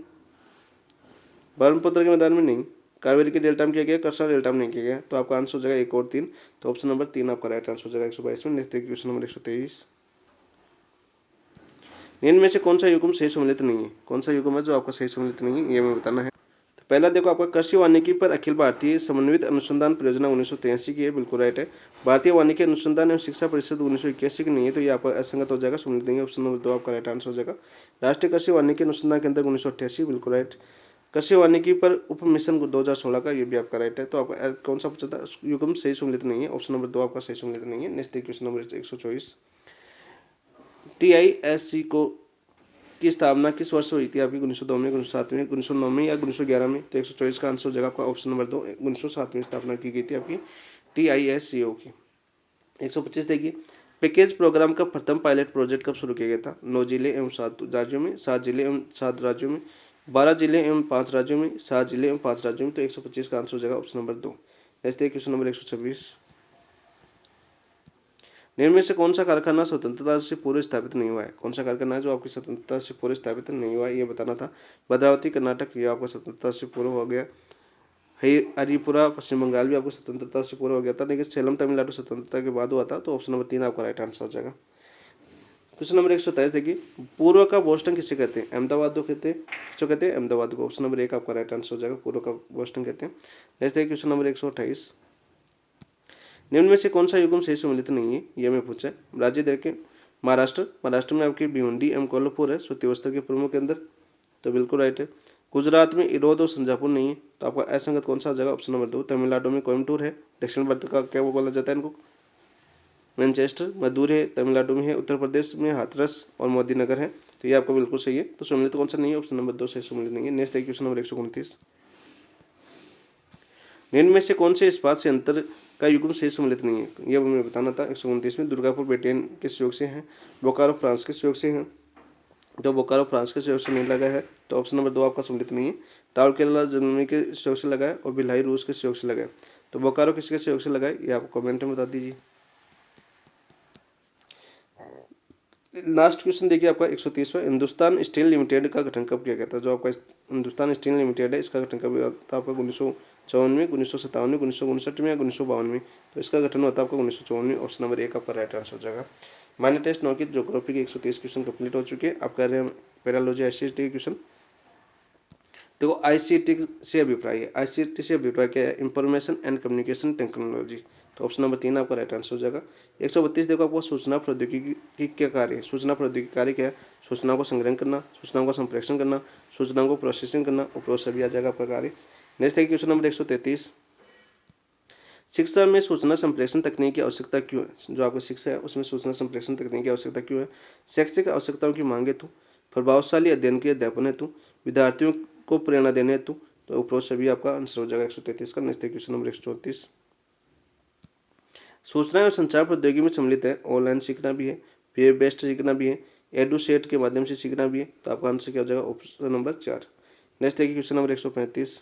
ब्रह्मपुत्र के मैदान में नहीं, कावेरी के डेल्टा में किया गया, कृष्णा डेल्टा में नहीं किया गया। तो आपका आंसर हो जाएगा 1 और 3। तो ऑप्शन नंबर 3 आपका राइट आंसर हो जाएगा 122 में। नेक्स्ट क्वेश्चन नंबर 123, निम्न में से कौन सा युग्म सही सम्मिलित नहीं है? कौन सा युग्म है जो आपका सही सम्मिलित नहीं है ये मैं बताना है। तो पहला देखो आपका कृषि वानिकी पर अखिल भारतीय समन्वित अनुसंधान परियोजना 1983 की है, बिल्कुल राइट है। भारतीय वानिकी अनुसंधान एवं शिक्षा परिषद 1981 की नहीं है, तो ये आपका असंगत हो जाएगा, सम्मिलित नहीं है। ऑप्शन नंबर 2 आपका राइट आंसर हो जाएगा। राष्ट्रीय कृषि वानिकी अनुसंधान केंद्र 1988, बिल्कुल राइट। कृषि वानिकी पर उप मिशन 2016 का, ये भी आपका राइट है। तो आपका कौन सा पूछा था? युग्म सही सम्मिलित नहीं है। ऑप्शन नंबर 2 आपका सही सम्मिलित नहीं है। नेक्स्ट क्वेश्चन नंबर 124, TISC की स्थापना किस वर्ष हुई थी आपकी? 1902 में, 1907 में, 1909 में या 1911 में? तो 124 का आंसर हो जाएगा आपका ऑप्शन नंबर 2 1907 में स्थापना की गई थी आपकी TISCO की। 125 देखिए, पैकेज प्रोग्राम का प्रथम पायलट प्रोजेक्ट कब शुरू किया गया था? 9 जिले एवं 7 राज्यों में, 7 जिले एवं 7 राज्यों में, 12 जिले एवं 5 राज्यों में, 7 जिले एवं 5 राज्यों में। तो 125 का आंसर हो जाएगा option number 2। Next question number 126, निम्न में से कौन सा कारखाना स्वतंत्रता से पूर्व स्थापित नहीं हुआ है? कौन सा कारखाना है जो आपकी स्वतंत्रता से पूर्व स्थापित नहीं हुआ है ये बताना था। भद्रावती कर्नाटक, ये आपका स्वतंत्रता से पूर्व हो गया। हरिपुरा पश्चिम बंगाल भी आपको स्वतंत्रता से पूर्व हो गया था, लेकिन सेलम तमिलनाडु स्वतंत्रता के बाद हुआ था। तो ऑप्शन नंबर 3 आपका राइट आंसर हो जाएगा। क्वेश्चन नंबर 127 देखिए, पूर्व का बोस्टन किसे कहते हैं? अहमदाबाद को कहते हैं। किसको कहते हैं? अहमदाबाद को। ऑप्शन नंबर 1 आपका राइट आंसर हो जाएगा, पूर्व का बोस्टन कहते हैं। नेक्स्ट क्वेश्चन नंबर 128, निम्न में से कौन सा युग्म सही सम्मिलित नहीं है ये मैं पूछा। राज्य देखें, महाराष्ट्र में आपकी भिवंडी एवं कोल्हापुर है सूती वस्त्र के प्रमुख केंद्र, तो बिल्कुल राइट है। गुजरात में इरोद और संजापुर नहीं है, तो आपका असंगत कौन सा हो जाएगा? Option number 2। तमिलनाडु में कोयम्बटूर है, दक्षिण भारत का क्या वो बोला जाता है इनको? मैनचेस्टर। मदुर है, तमिलनाडु में है। उत्तर प्रदेश में हाथरस और मोदीनगर है, तो ये आपका बिल्कुल सही है। तो सम्मिलित कौन सा नहीं है? ऑप्शन नंबर 2 से सम्मिलित नहीं है। नेक्स्ट क्वेश्चन नंबर 129, निम्न में से कौन से इस्पात संयंत्र का युग्म सही सम्मिलित नहीं है, ये हमें बताना था। 129 में दुर्गापुर ब्रिटेन के सहयोग से है, बोकारो फ्रांस के सहयोग से है, तो बोकारो फ्रांस के सहयोग से नहीं लगा है, तो ऑप्शन नंबर 2 आपका सम्मिलित नहीं है। राउरकेला जर्मनी के सहयोग से लगा है और भिलाई रूस के सहयोग से लगा है, तो बोकारो किसके सहयोग से लगा है ये आप कमेंट में बता दीजिए। लास्ट क्वेश्चन देखिए आपका 130वां, हिंदुस्तान स्टील लिमिटेड का गठन कब किया गया था। जो आपका हिंदुस्तान स्टील लिमिटेड है इसका गठन कब हुआ था आपका 1954 में, 1957 में, 1959 में या 1952 में, तो इसका गठन हुआ था आपका 1954 में। ऑप्शन नंबर 1 आपका राइट आंसर हो जाएगा। माइनर टेस्ट 9 की ज्योग्राफी के 130 क्वेश्चन कंप्लीट हो चुके हैं। आप कर रहे हैं पैरालॉजी ICT के क्वेश्चन। देखो ICT से अभिप्राय है, ICT से अभिप्राय क्या है, इंफॉर्मेशन एंड कम्युनिकेशन टेक्नोलॉजी, तो ऑप्शन नंबर 3 आपका राइट आंसर हो जाएगा। 132 देखो आपको सूचना प्रौद्योगिकी की क्या कार्य है। सूचना प्रौद्योगिकी कार्य क्या है, सूचनाओं को संग्रहण करना, सूचनाओं का संप्रेषण करना, सूचनाओं को प्रोसेसिंग करना, उपरोक्त सभी आ जाएगा आपका कार्य। नेक्स्ट है क्वेश्चन नंबर 133, शिक्षा में सूचना संप्रेषण तकनीक की आवश्यकता क्यों है। जो आपको शिक्षा है उसमें सूचना संप्रेषण तकनीक की आवश्यकता क्यों है। शैक्षिक आवश्यकताओं की मांग हेतु, प्रभावशाली अध्ययन के अध्यापन हेतु, विद्यार्थियों को प्रेरणा देने हेतु, तो उपरोक्त सभी आपका आंसर हो जाएगा 133 का। नेक्स्ट क्वेश्चन नंबर 134, सूचना और संचार प्रौद्योगिकी में सम्मिलित है, ऑनलाइन सीखना भी है, पेयर बेस्ड सीखना भी है, एडुसेट के माध्यम से सीखना भी है, तो आपका आंसर क्या हो जाएगा ऑप्शन नंबर 4। नेक्स्ट है क्वेश्चन नंबर 135,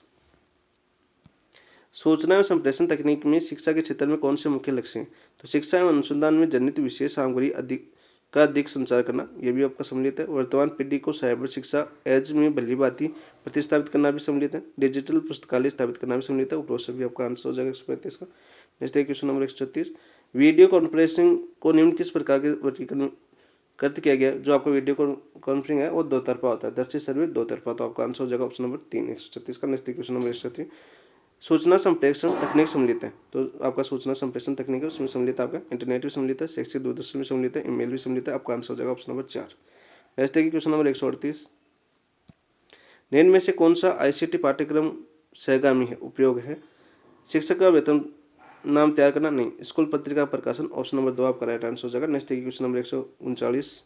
सूचना एवं संप्रेषण तकनीक में शिक्षा के क्षेत्र में कौन से मुख्य लक्ष्य हैं। तो शिक्षा एवं अनुसंधान में जनित विशेष सामग्री अधिक संचार करना, यह भी आपका सम्मिलित है। वर्तमान पीढ़ी को साइबर शिक्षा एज में भली भांति प्रतिस्थापित करना भी सम्मिलित है। डिजिटल पुस्तकालय स्थापित करना भी सम्मिलित है। उपरोक्त सभी आपका आंसर हो जाएगा 135 का। नेक्स्ट है क्वेश्चन नंबर 136, वीडियो कॉन्फ्रेंसिंग को निम्न किस प्रकार के वर्गीकरण कृत किया गया। जो आपका वीडियो कॉन्फ्रेंसिंग है वो दो तरफा होता है, दृश्य सर्वे दो तरफा, तो आपका आंसर हो जाएगा ऑप्शन नंबर 3 136 का। नेक्स्ट क्वेश्चन नंबर 137, सूचना संप्रेषण तकनीक सम्मिलित है, तो आपका सूचना संप्रेषण तकनीक है उसमें सम्मिलित आपका इंटरनेट भी सम्मिलित है, शैक्षिक दूरदर्शन भी सम्मिलित है, ईमेल भी सम्मिलित है, आपका आंसर हो जाएगा ऑप्शन नंबर 4। नेक्स्ट है क्वेश्चन नंबर 138, निम्न में से कौन सा ICT पाठ्यक्रम सहगामी है, उपयोग है। शिक्षक का वेतन नाम तैयार करना नहीं, स्कूल पत्रिका प्रकाशन, ऑप्शन नंबर 2 आपका राइट आंसर हो जाएगा। नेक्स्ट है क्वेश्चन नंबर 139,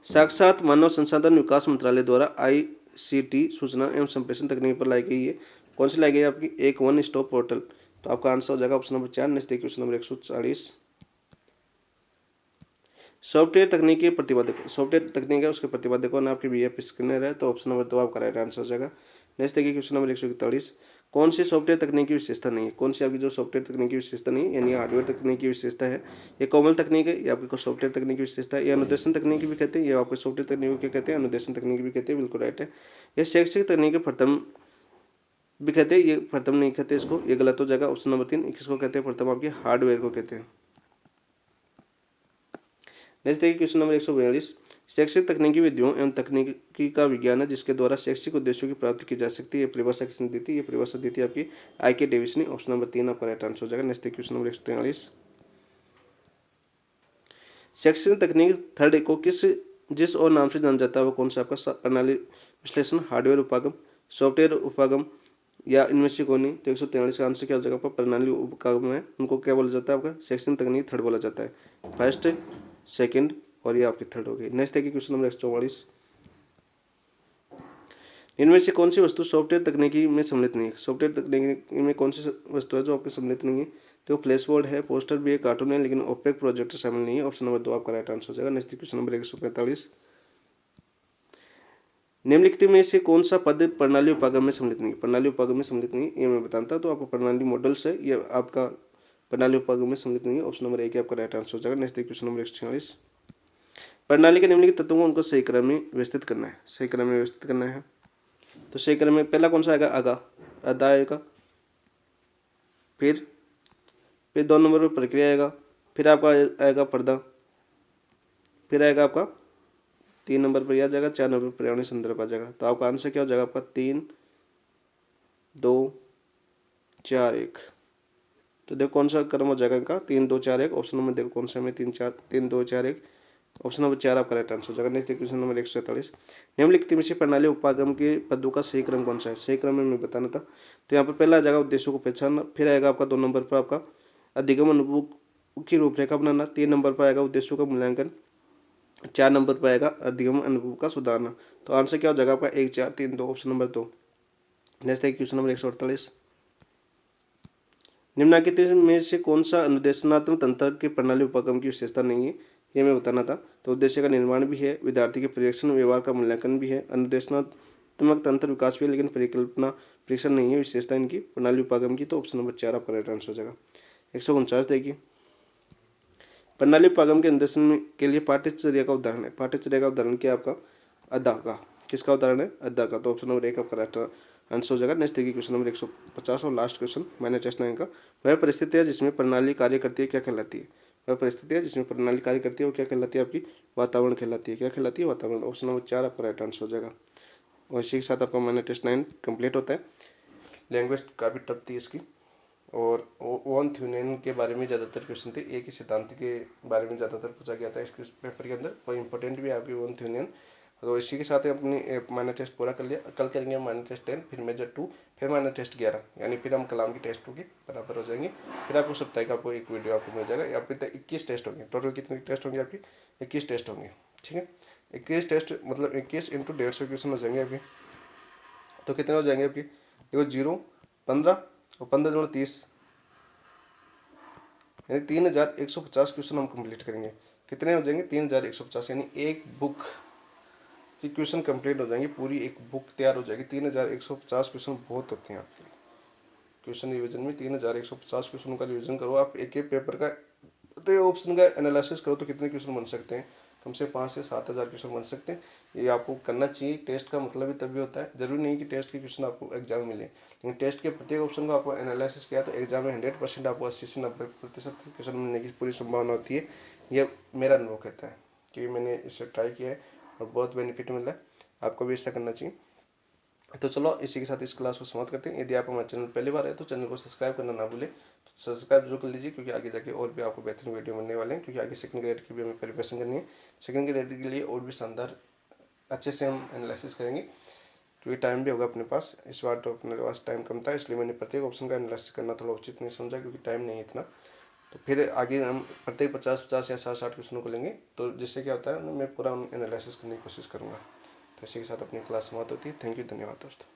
साक्षात मानव संसाधन विकास मंत्रालय द्वारा ICT सूचना एवं संप्रेषण तकनीक पर लाई गई है, कौन सी लाई गई है आपकी, एक वन स्टॉप पोर्टल, तो आपका आंसर हो जाएगा option number 4। Next question number 140, software तकनीक के प्रतिपादक, सॉफ्टवेयर तकनीक है उसके प्रतिपादक कौन है आपके BF स्किनर है, तो ऑप्शन नंबर 2 आपका राइट आंसर हो जाएगा। नेक्स्ट है क्वेश्चन नंबर 141, कौन सी सॉफ्टवेयर तकनीक की विशेषता नहीं है। कौन सी आपकी जो सॉफ्टवेयर तकनीक की विशेषता नहीं है, यानी हार्डवेयर तकनीक की विशेषता है, ये कोमल तकनीक है, ये आपकी सॉफ्टवेयर तकनीक की विशेषता है, ये अनुदेशन तकनीक भी कहते हैं, ये आपके सॉफ्टवेयर तकनीक क्या कहते हैं, अनुदेशन तकनीक भी कहते हैं, बिल्कुल राइट है। ये शैक्षिक तकनीक प्रथम भी कहते हैं, ये प्रथम नहीं कहते इसको, ये गलत हो जाएगा ऑप्शन नंबर 3। किसको कहते हैं प्रथम, आपके हार्डवेयर को कहते हैं। नेक्स्ट देखिए क्वेश्चन नंबर 142, शैक्षिक तकनीकी विधियों एवं तकनीकी का विज्ञान है जिसके द्वारा शैक्षिक उद्देश्यों की प्राप्ति की जा सकती है, ये परिभाषा किसने दी थी, ये परिभाषा दी थी आपकी IK डेविस ने, ऑप्शन नंबर 3 आपका राइट आंसर हो जाएगा। नेक्स्ट क्वेश्चन नंबर 143, शैक्षिक तकनीक थर्ड को जिस और नाम से जाना जाता है वो कौन सा आपका, प्रणाली विश्लेषण, हार्डवेयर उपागम, सॉफ्टवेयर उपागम या इनमें से कोई नहीं, तो 143 का आंसर क्या हो जाएगा आपका, प्रणाली उपागम है, उनको क्या बोला जाता है आपका शैक्षिक तकनीक थर्ड बोला जाता है, फर्स्ट सेकंड और ये आपकी थर्ड हो गई। नेक्स्ट है कि क्वेश्चन नंबर 144, इनमें से कौन सी वस्तु सॉफ्टवेयर तकनीकी में सम्मिलित नहीं है। सॉफ्टवेयर तकनीकी में कौन सी वस्तु है जो आपके सम्मिलित नहीं है, तो फ्लैश बोर्ड है, पोस्टर भी है, कार्टून है, लेकिन ओपेक प्रोजेक्टर शामिल नहीं है, ऑप्शन नंबर 2 आपका राइट आंसर हो जाएगा। नेक्स्ट क्वेश्चन नंबर 145, निम्नलिखित में से कौन सा पद प्रणाली उपागम में सम्मिलित नहीं है। प्रणाली उपागम में सम्मिलित नहीं है ये मैं बताता तो आपको प्रणाली मॉडल्स है, ये आपका प्रणाली उपागम में सम्मिलित नहीं है, ऑप्शन नंबर 1 आपका राइट आंसर हो जाएगा। नेक्स्ट क्वेश्चन नंबर 146, प्रणाली के निम्नलिखित तत्वों को उनको सही क्रम में व्यवस्थित करना है, सही क्रम में व्यवस्थित करना है, तो सही क्रम में पहला कौन सा आएगा, आगा अदा आएगा, फिर 2 नंबर पर प्रक्रिया आएगा, फिर आपका आएगा पर्दा, फिर आएगा आपका 3 नंबर पर यह आ जाएगा, 4 नंबर पर पर्यावरणीय संदर्भ आ जाएगा, तो आपका आंसर क्या हो जाएगा आपका 3 2 4 1, तो देखो कौन सा क्रम हो जाएगा इनका 3 2 4 1, ऑप्शन नंबर देखो कौन सा में 3 2 4 1, ऑप्शन नंबर 4 आपका राइट आंसर हो जाएगा। नेक्स्ट क्वेश्चन नंबर 147, निम्नलिखित में से प्रणाली उपागम के पदों का सही क्रम कौन सा है, सही क्रम में मैं बताना था, तो यहाँ पर पहला आ जाएगा उद्देश्यों को पहचानना, फिर आएगा आपका 2 नंबर पर आपका अधिगम अनुभव की रूपरेखा बनाना, 3 नंबर पर आएगा उद्देश्यों का मूल्यांकन, 4 नंबर पर आएगा अधिगम अनुभव का सुधारना, तो आंसर क्या हो जाएगा आपका 1 4 3 2, ऑप्शन नंबर 2। नेक्स्ट है क्वेश्चन नंबर 148। निम्नलिखित में से कौन सा अनुदेशनात्मक तंत्र की प्रणाली उपक्रम की विशेषता नहीं है, ये मैं बताना था। तो उद्देश्य का निर्माण भी है, विद्यार्थी के पर्यवेक्षण व्यवहार का मूल्यांकन भी है, अनुदेशनात्मक तंत्र विकास भी है, लेकिन परिकल्पना परीक्षण नहीं है विशेषता इनकी प्रणाली उपक्रम की। तो ऑप्शन नंबर 4 आपका राइट आंसर हो जाएगा। 149 देखिए, प्रणाली उपक्रम के निर्देशन के लिए पाठ्यचर्या का उदाहरण है। पाठ्यचर्या का उदाहरण क्या है आपका? अद्दा का। किसका उदाहरण है? अद्दा का। तो ऑप्शन नंबर 1 आपका राइट आंसर हो जाएगा। नेक्स्ट देखिए क्वेश्चन नंबर 150 और लास्ट क्वेश्चन माइनर टेस्ट 9 का। वह परिस्थिति है जिसमें प्रणाली कार्य करती है, क्या कहलाती है? वह परिस्थिति है जिसमें प्रणाली कार्य करती है वो क्या कहलाती है? आपकी वातावरण कहलाती है। क्या कहलाती है? वातावरण। ऑप्शन नंबर 4 आपका राइट आंसर हो जाएगा। और इसी के साथ आपका माइनर टेस्ट 9 कंप्लीट होता है। लैंग्वेज काफ़ी टफ थी इसकी, और वॉन थ्यूनेन के बारे में ज़्यादातर क्वेश्चन थे। एक ही सिद्धांत के बारे में ज़्यादातर पूछा गया था इस पेपर के अंदर, और इम्पोर्टेंट भी आपकी वॉन थ्यूनेन। तो इसी के साथ अपनी माइनर टेस्ट पूरा कर लिया। कल करेंगे माइनर टेस्ट 10, फिर मेजर 2, फिर माइनर टेस्ट 11, यानी फिर हम कलाम की टेस्ट 2 के बराबर हो जाएंगे। फिर आपको सप्ताह का आपको एक वीडियो आपको मिल जाएगा। अभी तक 21 टेस्ट होंगे। टोटल कितने टेस्ट होंगे आपकी? 21 टेस्ट होंगे। ठीक है, 21 टेस्ट मतलब 21 इंटू 150 क्वेश्चन हो जाएंगे आपके। तो कितने हो जाएंगे आपके? देखो 0, 15 और 15 जोड़ 30, यानी 3150 क्वेश्चन हम कंप्लीट करेंगे। कितने हो जाएंगे? 3150, यानी एक बुक की क्वेश्चन कंप्लीट हो जाएंगे। पूरी एक बुक तैयार हो जाएगी। 3150 क्वेश्चन बहुत होते हैं आपके क्वेश्चन रिवीजन में। 3150 क्वेश्चन का रिवीजन करो आप, एक एक पेपर का ऑप्शन का एनालिसिस करो तो कितने क्वेश्चन बन सकते हैं? कम से 5 से 7 हज़ार क्वेश्चन बन सकते हैं। ये आपको करना चाहिए। टेस्ट का मतलब ही तभी होता है। जरूरी नहीं कि टेस्ट के क्वेश्चन आपको एग्जाम में मिले, लेकिन टेस्ट के प्रत्येक ऑप्शन को आपको एनालिसिस किया तो एग्जाम में 100% आपको 80 से 90% क्वेश्चन मिलने की पूरी संभावना होती है। ये मेरा अनुभव कहता है, क्योंकि मैंने इससे ट्राई किया है और बहुत बेनिफिट मिला है। आपको भी ऐसा करना चाहिए। तो चलो इसी के साथ इस क्लास को समाप्त करते हैं। यदि आप हमारे चैनल पहली बार है तो चैनल को सब्सक्राइब करना ना भूलें। तो सब्सक्राइब जरूर कर लीजिए, क्योंकि आगे जाके और भी आपको बेहतरीन वीडियो मिलने वाले हैं। क्योंकि आगे सेकंड ग्रेड की भी हमें प्रिपरेशन करनी है। सेकंड ग्रेड के लिए और भी शानदार अच्छे से हम एनालिसिस करेंगे, क्योंकि टाइम भी होगा अपने पास। इस बार तो अपने पास टाइम कम था, इसलिए मैंने प्रत्येक ऑप्शन का एनालिसिस करना थोड़ा उचित नहीं समझा, क्योंकि टाइम नहीं है इतना। तो फिर आगे हम प्रत्येक 50-50 या 60-60 क्वेश्चनों को लेंगे, तो जिससे क्या होता है मैं पूरा एनालिसिस करने की कोशिश करूँगा। तो इसी के साथ अपनी क्लास समाप्त होती है। थैंक यू, धन्यवाद दोस्तों।